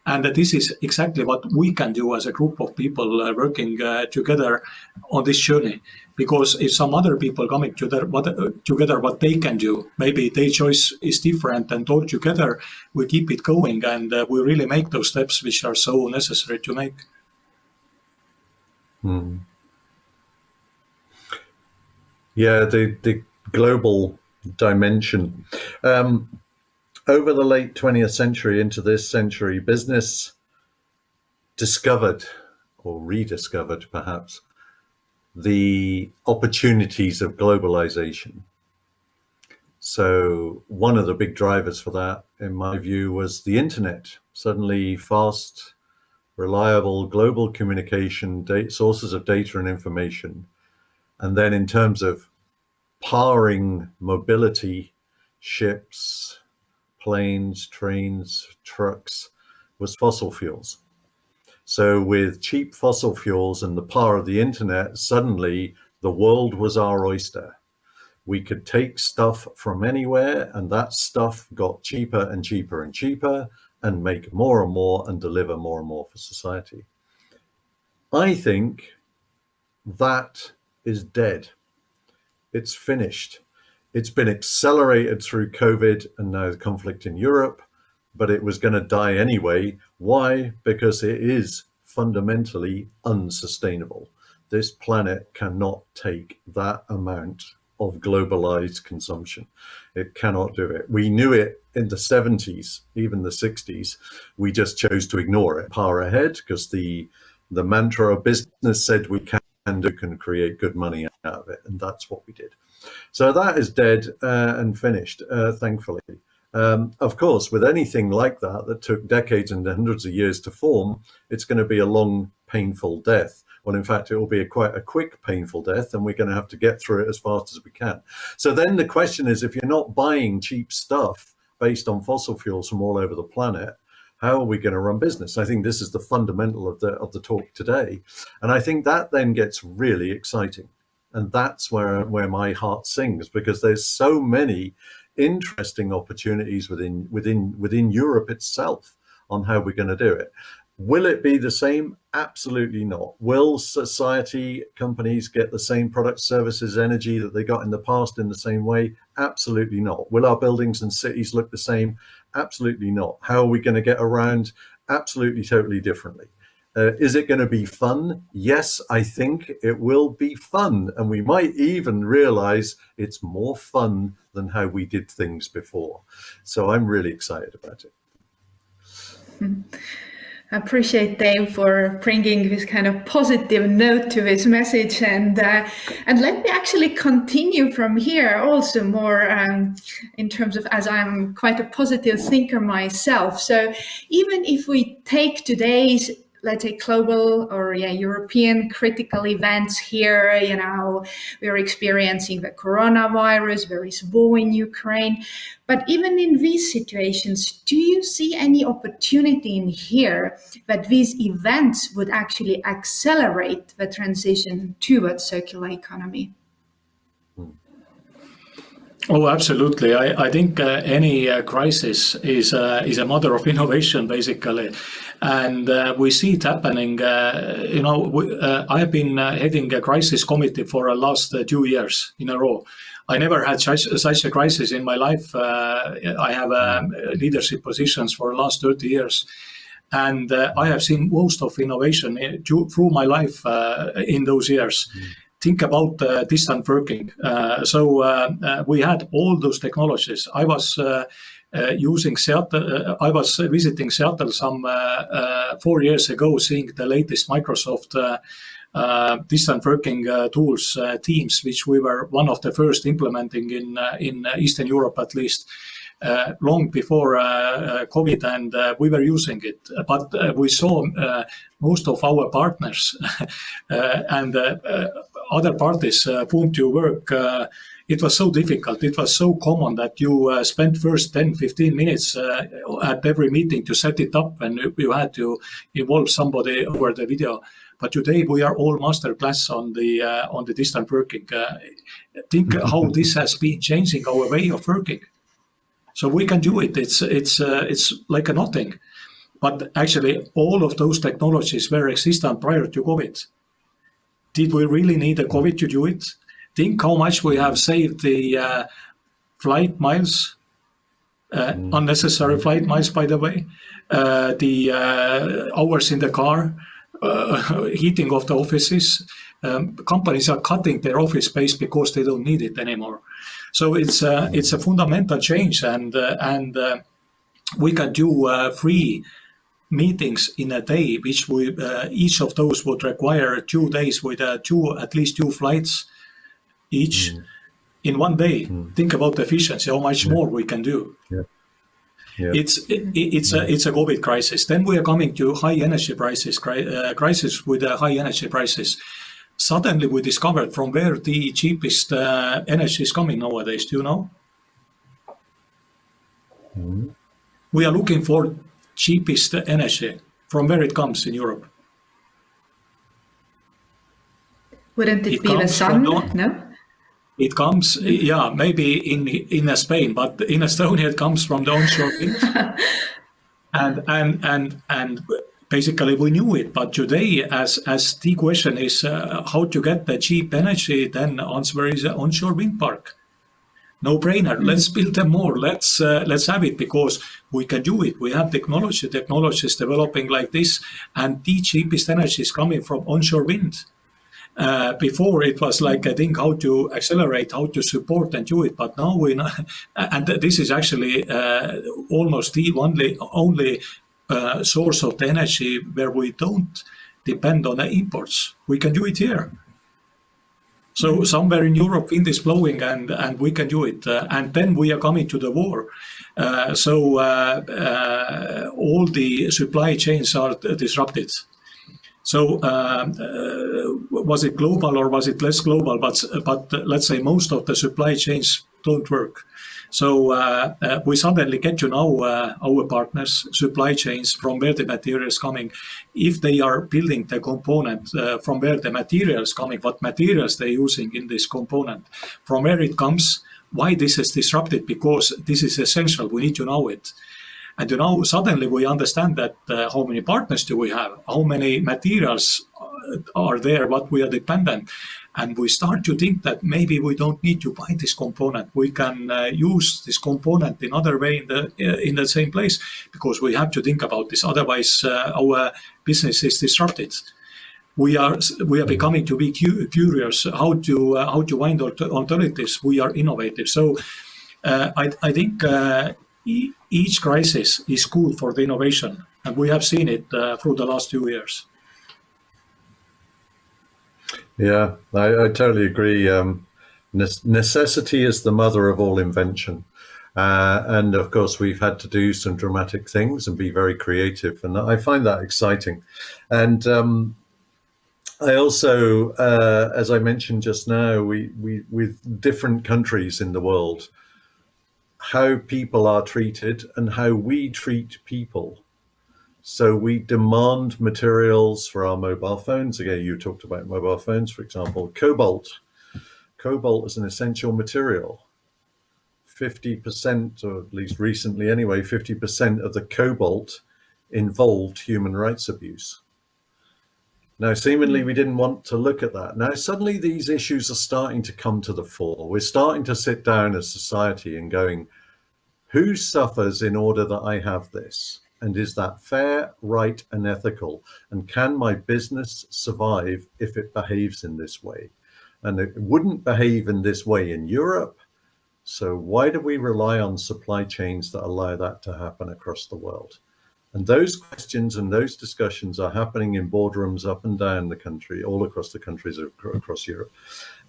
And this is exactly what we can do as a group of people working together on this journey. Because if some other people coming together, what they can do, maybe their choice is different, and all together we keep it going, and we really make those steps which are so necessary to make. Yeah, the global dimension. Over the late 20th century into this century, business discovered, or rediscovered perhaps, the opportunities of globalization. So one of the big drivers for that, in my view, was the internet. Suddenly fast, reliable global communication, sources of data and information. And then in terms of powering mobility, ships, planes, trains, trucks, was fossil fuels. So with cheap fossil fuels and the power of the internet, suddenly the world was our oyster. We could take stuff from anywhere, and that stuff got cheaper and cheaper and cheaper, and make more and more and deliver more and more for society. I think that is dead. It's finished. It's been accelerated through COVID and now the conflict in Europe, but it was going to die anyway. Why? Because it is fundamentally unsustainable. This planet cannot take that amount of globalized consumption. It cannot do it. We knew it in the 70s, even the 60s. We just chose to ignore it. Power ahead, because the mantra of business said we can create good money out of it, and that's what we did. So that is dead and finished, thankfully. Of course, with anything like that took decades and hundreds of years to form, it's going to be a long, painful death. Well, in fact, it will be quite a quick, painful death, and we're going to have to get through it as fast as we can. So then the question is, if you're not buying cheap stuff based on fossil fuels from all over the planet, how are we going to run business? I think this is the fundamental of the talk today. And I think that then gets really exciting. And that's where my heart sings, because there's so many interesting opportunities within Europe itself on how we're going to do it. Will it be the same? Absolutely not. Will society, companies get the same products, services, energy that they got in the past in the same way? Absolutely not. Will our buildings and cities look the same? Absolutely not. How are we going to get around? Absolutely, totally differently. Is it going to be fun? Yes, I think it will be fun. And we might even realize it's more fun than how we did things before. So I'm really excited about it. I appreciate Dave for bringing this kind of positive note to this message, and let me actually continue from here also more in terms of, as I'm quite a positive thinker myself. So even if we take today's let's say global or European critical events here. We're experiencing the coronavirus, there is war in Ukraine. But even in these situations, do you see any opportunity in here that these events would actually accelerate the transition towards circular economy? Oh, absolutely. I think any crisis is a mother of innovation, basically, and we see it happening. I have been heading a crisis committee for the last 2 years in a row. I never had such a crisis in my life. I have leadership positions for the last 30 years. And I have seen most of innovation through my life in those years. Think about distant working. We had all those technologies. I was using Seattle. I was visiting Seattle some 4 years ago, seeing the latest Microsoft distant working tools, Teams, which we were one of the first implementing in Eastern Europe, at least. Long before COVID, and we were using it. But we saw most of our partners and other parties whom to work. It was so difficult. It was so common that you spent first 10, 15 minutes at every meeting to set it up, and you had to involve somebody over the video. But today we are all masterclass on the distant working. Think how this has been changing our way of working. So we can do it. It's like a nothing. But actually, all of those technologies were existent prior to COVID. Did we really need a COVID to do it? Think how much we have saved the flight miles, unnecessary flight miles, by the way, the hours in the car, heating of the offices. Companies are cutting their office space because they don't need it anymore. So it's a fundamental change, and we can do 3 meetings in a day, which we each of those would require 2 days with at least 2 flights each in one day. Think about the efficiency, how much more we can do. Yeah. It's a COVID crisis. Then we are coming to high energy prices, crisis with high energy prices. Suddenly we discovered from where the cheapest energy is coming nowadays. Do you know? We are looking for cheapest energy. From where it comes in Europe? Wouldn't it be the sun? No? It comes, maybe in Spain, but in Estonia it comes from the onshore wind. and basically we knew it, but today, as the question is how to get the cheap energy, then the answer is onshore wind park. No brainer. Let's build them more. Let's have it, because we can do it. We have technology. Technology is developing like this, and the cheapest energy is coming from onshore wind. Before it was like, I think, how to accelerate, how to support and do it. But now we know, and this is actually almost the only source of the energy where we don't depend on the imports. We can do it here. So somewhere in Europe, wind is blowing, and we can do it. And then we are coming to the war. So all the supply chains are disrupted. So was it global or was it less global? But let's say most of the supply chains don't work. So we suddenly get to know our partners' supply chains, from where the material is coming. If they are building the component, from where the material is coming, what materials they're using in this component, from where it comes, why this is disrupted, because this is essential. We need to know it. And suddenly we understand that how many partners do we have, how many materials are there, what we are dependent. And we start to think that maybe we don't need to buy this component. We can use this component in other way in the same place, because we have to think about this. Otherwise, our business is disrupted. We are becoming to be curious how to find alternatives. We are innovative. So I think each crisis is good for the innovation, and we have seen it through the last 2 years. Yeah, I totally agree. Necessity is the mother of all invention. And of course, we've had to do some dramatic things and be very creative. And I find that exciting. And I also, as I mentioned just now, we with different countries in the world, how people are treated and how we treat people. So we demand materials for our mobile phones. Again, you talked about mobile phones, for example. Cobalt. Cobalt is an essential material. 50%, or at least recently anyway, 50% of the cobalt involved human rights abuse. Now, seemingly we didn't want to look at that. Now, suddenly these issues are starting to come to the fore. We're starting to sit down as society and going, who suffers in order that I have this? And is that fair, right, and ethical? And can my business survive if it behaves in this way? And it wouldn't behave in this way in Europe. So why do we rely on supply chains that allow that to happen across the world? And those questions and those discussions are happening in boardrooms up and down the country, all across the countries across Europe.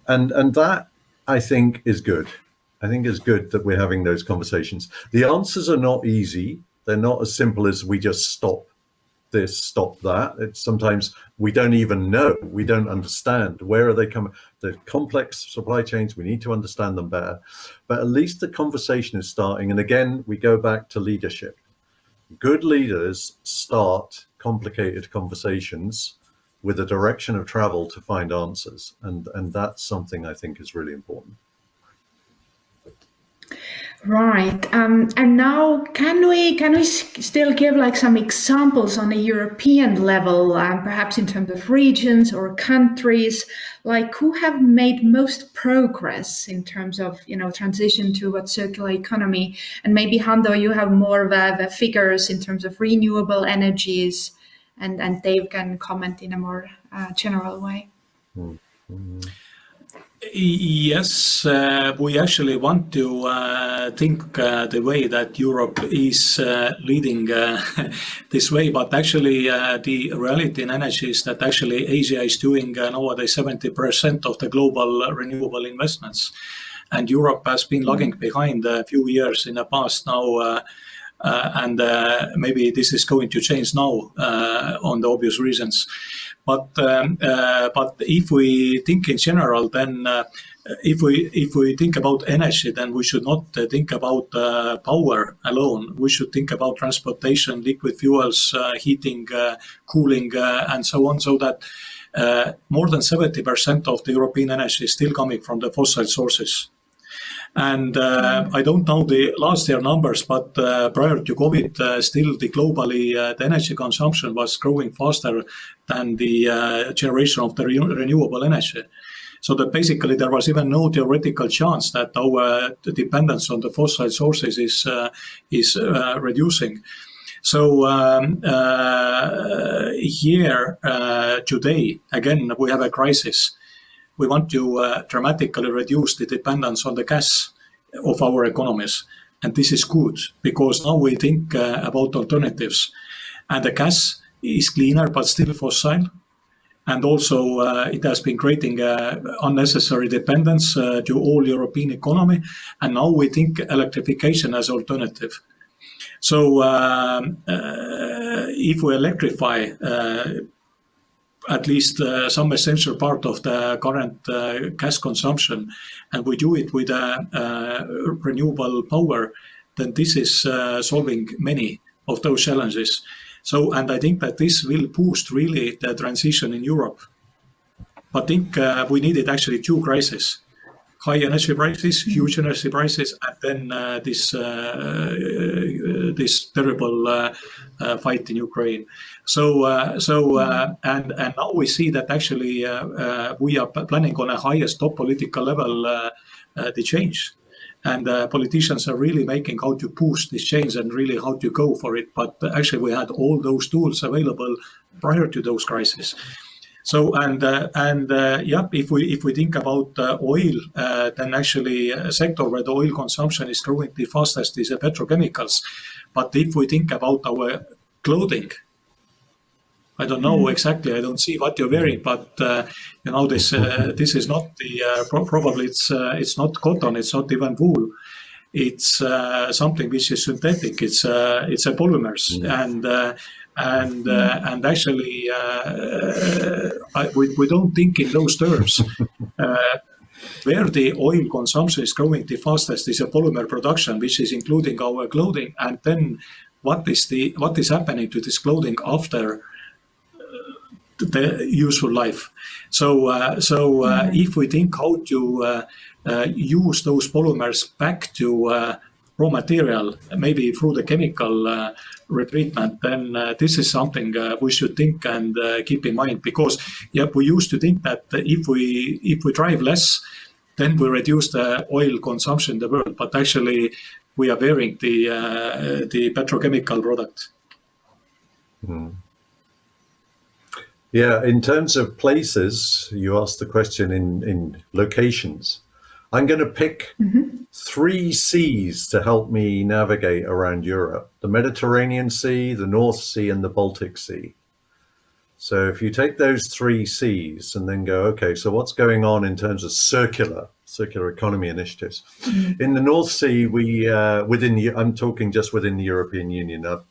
And that, I think, is good. I think it's good that we're having those conversations. The answers are not easy. They're not as simple as we just stop this, stop that. It's sometimes we don't even know. We don't understand. Where are they coming? The complex supply chains, we need to understand them better. But at least the conversation is starting. And again, we go back to leadership. Good leaders start complicated conversations with a direction of travel to find answers. And that's something I think is really important. Right. And now, can we still give like some examples on a European level, perhaps in terms of regions or countries, like who have made most progress in terms of transition towards circular economy? And maybe Hando, you have more of the figures in terms of renewable energies, and Dave can comment in a more general way. Mm-hmm. Yes, we actually want to think the way that Europe is leading this way, but actually the reality in energy is that actually Asia is doing nowadays 70% of the global renewable investments, and Europe has been lagging behind a few years in the past now, and maybe this is going to change now on the obvious reasons. But if we think in general, then if we think about energy, then we should not think about power alone. We should think about transportation, liquid fuels, heating, cooling, and so on. So that more than 70% of the European energy is still coming from the fossil sources. And I don't know the last year numbers, but prior to COVID, still globally the energy consumption was growing faster than the generation of the renewable energy. So that basically there was even no theoretical chance that our dependence on the fossil sources is reducing. So here today, again, we have a crisis. We want to dramatically reduce the dependence on the gas of our economies. And this is good because now we think about alternatives. And the gas is cleaner, but still fossil. And also it has been creating unnecessary dependence to all European economy. And now we think electrification as alternative. So if we electrify at least some essential part of the current gas consumption, and we do it with renewable power, then this is solving many of those challenges. So, and I think that this will boost really the transition in Europe. But I think we needed actually two crises: high energy prices, huge energy prices, and then this terrible fight in Ukraine. So and now we see that actually we are planning on a highest top political level the change, and politicians are really making how to boost this change and really how to go for it. But actually, we had all those tools available prior to those crises. So if we think about oil, then actually a sector where the oil consumption is growing the fastest is petrochemicals. But if we think about our clothing, I don't know exactly. I don't see what you're wearing, but this is not the probably it's not cotton. It's not even wool. it's something which is synthetic. It's a polymers, and actually we don't think in those terms. Where the oil consumption is growing the fastest is a polymer production, which is including our clothing, and then what is happening to this clothing after the useful life. So if we think how to use those polymers back to raw material, maybe through the chemical retreatment, then this is something we should think and keep in mind, because we used to think that if we drive less, then we reduce the oil consumption in the world, but actually we are wearing the petrochemical product. Yeah, in terms of places, you asked the question in locations. I'm going to pick 3 seas to help me navigate around Europe: the Mediterranean Sea, the North Sea, and the Baltic Sea. So if you take those 3 seas and then go, okay, so what's going on in terms of circular economy initiatives? In the North Sea, I'm talking just within the European Union. The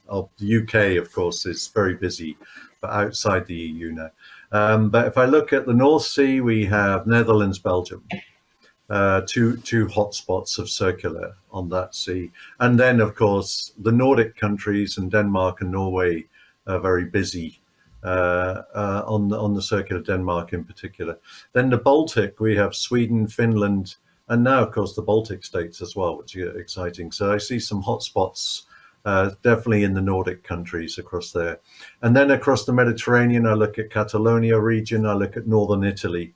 UK, of course, is very busy, but outside the EU now. But if I look at the North Sea, we have Netherlands, Belgium, two hotspots of circular on that sea. And then, of course, the Nordic countries and Denmark and Norway are very busy on the circular, Denmark in particular. Then the Baltic, we have Sweden, Finland, and now, of course, the Baltic states as well, which is exciting. So I see some hotspots definitely in the Nordic countries across there. And then across the Mediterranean, I look at Catalonia region, I look at northern Italy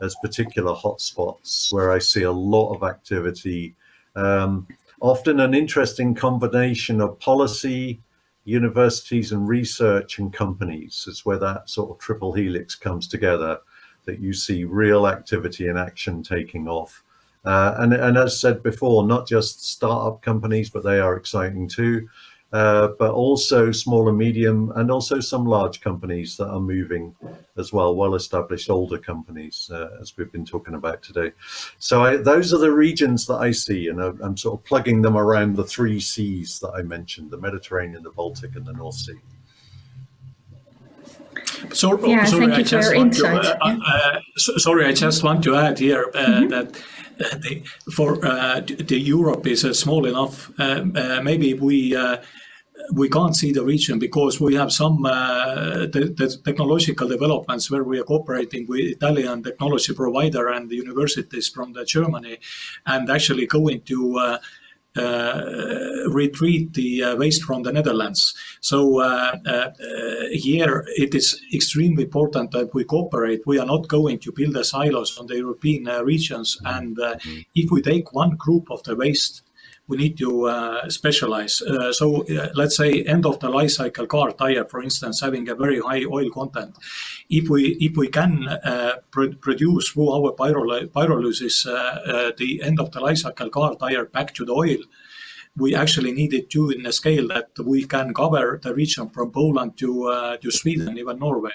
as particular hotspots where I see a lot of activity. Often an interesting combination of policy, universities and research and companies. It's where that sort of triple helix comes together, that you see real activity and action taking off. And as said before, not just startup companies, but they are exciting too, but also small and medium, and also some large companies that are moving as well, well-established older companies, as we've been talking about today. So those are the regions that I see, and I'm sort of plugging them around the 3 seas that I mentioned: the Mediterranean, the Baltic, and the North Sea. Thank you for your insight. Sorry, I just want to add here that the Europe is small enough. Maybe we can't see the region because we have some the technological developments where we are cooperating with Italian technology provider and the universities from Germany, and actually going to retreat the waste from the Netherlands. So here it is extremely important that we cooperate. We are not going to build the silos on the European regions. And if we take one group of the waste, we need to specialize. So let's say end of the life cycle car tire, for instance, having a very high oil content. If we can produce through our pyrolysis the end of the life cycle car tire back to the oil, we actually need it too in a scale that we can cover the region from Poland to Sweden, even Norway.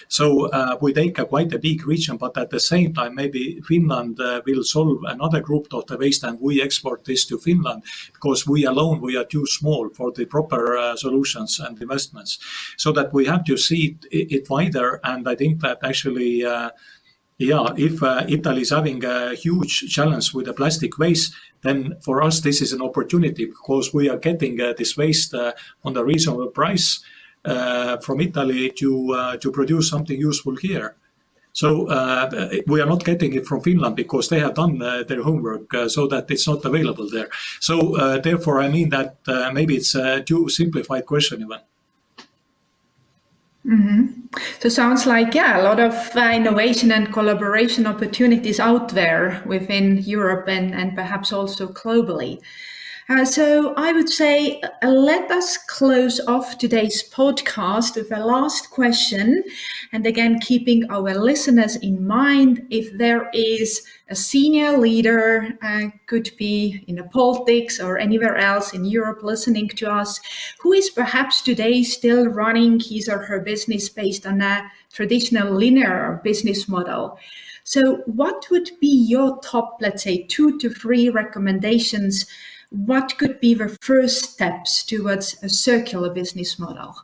So we take quite a big region, but at the same time, maybe Finland will solve another group of the waste, and we export this to Finland because we alone, we are too small for the proper solutions and investments. So that we have to see it wider, and I think that actually if Italy is having a huge challenge with the plastic waste, then for us this is an opportunity because we are getting this waste on a reasonable price from Italy to produce something useful here. So we are not getting it from Finland because they have done their homework so that it's not available there. So therefore, I mean that maybe it's a too simplified question even. So sounds like, a lot of innovation and collaboration opportunities out there within Europe and perhaps also globally. So I would say let us close off today's podcast with a last question. And again, keeping our listeners in mind, if there is a senior leader, could be in the politics or anywhere else in Europe listening to us, who is perhaps today still running his or her business based on a traditional linear business model. So what would be your top, let's say, 2 to 3 recommendations what could be the first steps towards a circular business model?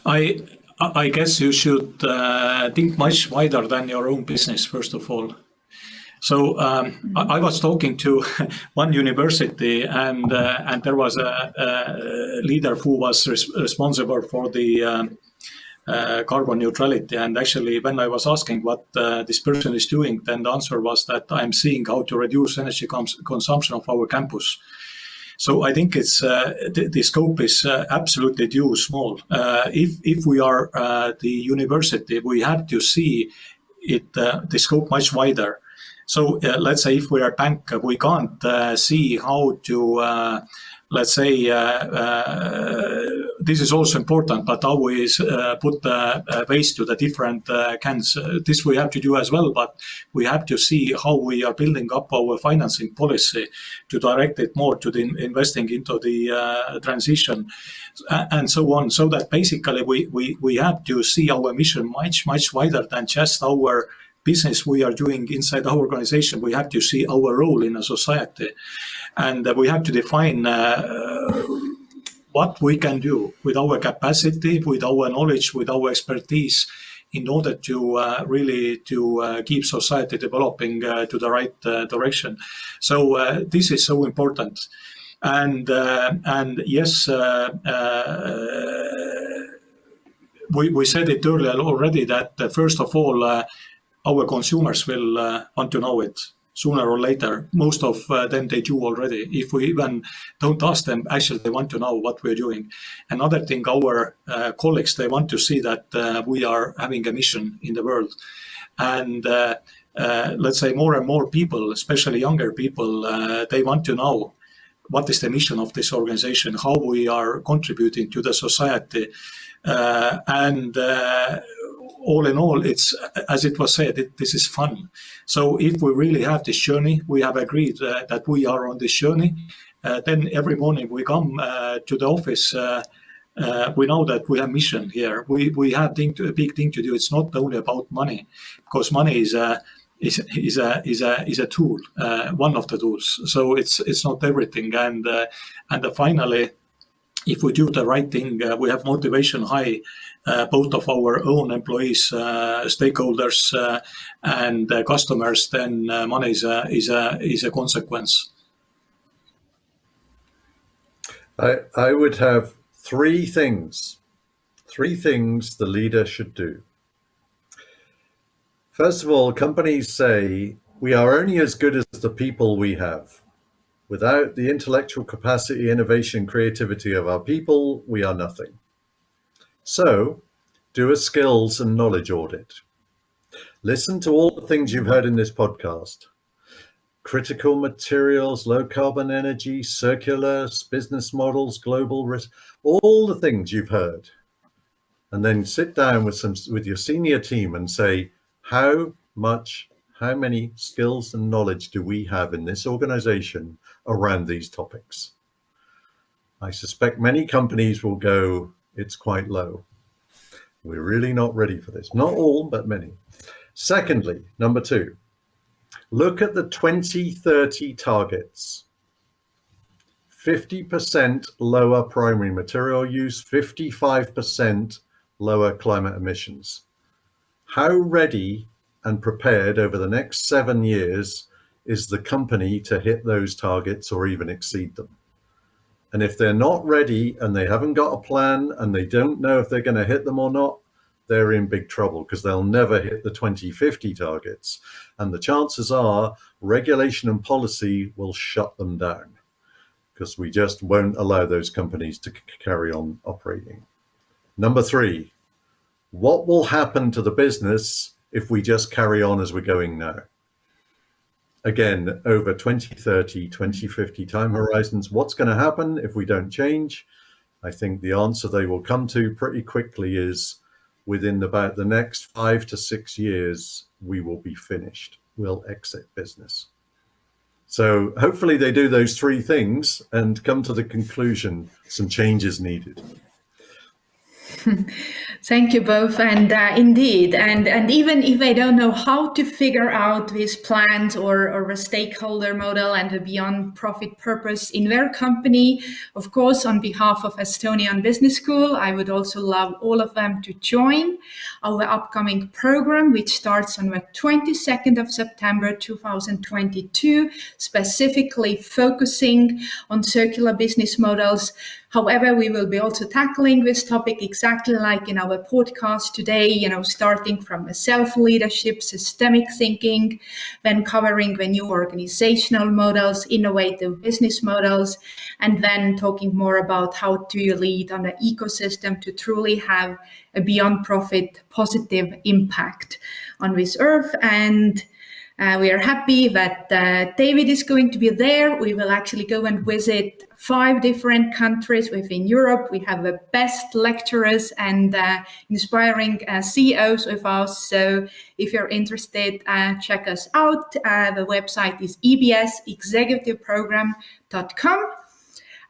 I guess you should think much wider than your own business, first of all. So I was talking to one university, and there was a leader who was responsible for the carbon neutrality. And actually, when I was asking what this person is doing, then the answer was that I'm seeing how to reduce energy consumption of our campus. So I think it's the scope is absolutely too small. If we are the university, we have to see it the scope much wider. So let's say if we are a bank, we can't see how to, let's say, this is also important, but always put waste to the different cans. This we have to do as well, but we have to see how we are building up our financing policy to direct it more to the investing into the transition and so on. So that basically we have to see our mission much wider than just our business we are doing inside our organization. We have to see our role in a society, and we have to define what we can do with our capacity, with our knowledge, with our expertise, in order to really to keep society developing to the right direction. So this is so important, and yes. We said it earlier already that first of all, our consumers will want to know it sooner or later. Most of them, they do already. If we even don't ask them, actually they want to know what we're doing. Another thing, our colleagues, they want to see that we are having a mission in the world. And let's say more and more people, especially younger people, they want to know what is the mission of this organization, how we are contributing to the society. All in all, it's, as it was said, this is fun. So if we really have this journey, we have agreed that we are on this journey, then every morning we come to the office, we know that we have mission here. We have a big thing to do. It's not only about money, because money is a tool, one of the tools. So it's not everything. And finally, if we do the right thing, we have motivation high, both of our own employees, stakeholders, and customers. Then money is a consequence. I would have three things the leader should do. First of all, companies say we are only as good as the people we have. Without the intellectual capacity, innovation, creativity of our people, we are nothing. So, do a skills and knowledge audit. Listen to all the things you've heard in this podcast. Critical materials, low carbon energy, circular, business models, global risk, all the things you've heard. And then sit down with your senior team and say, how many skills and knowledge do we have in this organization around these topics? I suspect many companies will go, it's quite low. We're really not ready for this. Not all, but many. Secondly, number two, look at the 2030 targets. 50% lower primary material use, 55% lower climate emissions. How ready and prepared over the next 7 years is the company to hit those targets or even exceed them? And if they're not ready and they haven't got a plan and they don't know if they're going to hit them or not, they're in big trouble, because they'll never hit the 2050 targets. And the chances are regulation and policy will shut them down, because we just won't allow those companies to carry on operating. Number three, what will happen to the business if we just carry on as we're going now? Again, over 2030, 2050 time horizons, what's going to happen if we don't change? I think the answer they will come to pretty quickly is within about the next 5 to 6 years, we will be finished. We'll exit business. So hopefully they do those three things and come to the conclusion some change is needed. Thank you both, and indeed, and even if I don't know how to figure out these plans or a stakeholder model and a beyond profit purpose in their company, of course, on behalf of Estonian Business School, I would also love all of them to join our upcoming program, which starts on the 22nd of September 2022, specifically focusing on circular business models. However, we will be also tackling this topic exactly like in our podcast today, starting from the self-leadership, systemic thinking, then covering the new organizational models, innovative business models, and then talking more about how do you lead on the ecosystem to truly have a beyond profit positive impact on this earth. And we are happy that David is going to be there. We will actually go and visit 5 different countries within Europe. We have the best lecturers and inspiring CEOs with us. So if you're interested, check us out. The website is ebsexecutiveprogram.com.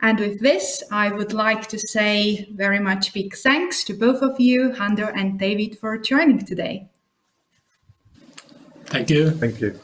And with this, I would like to say very much big thanks to both of you, Hando and David, for joining today. Thank you. Thank you.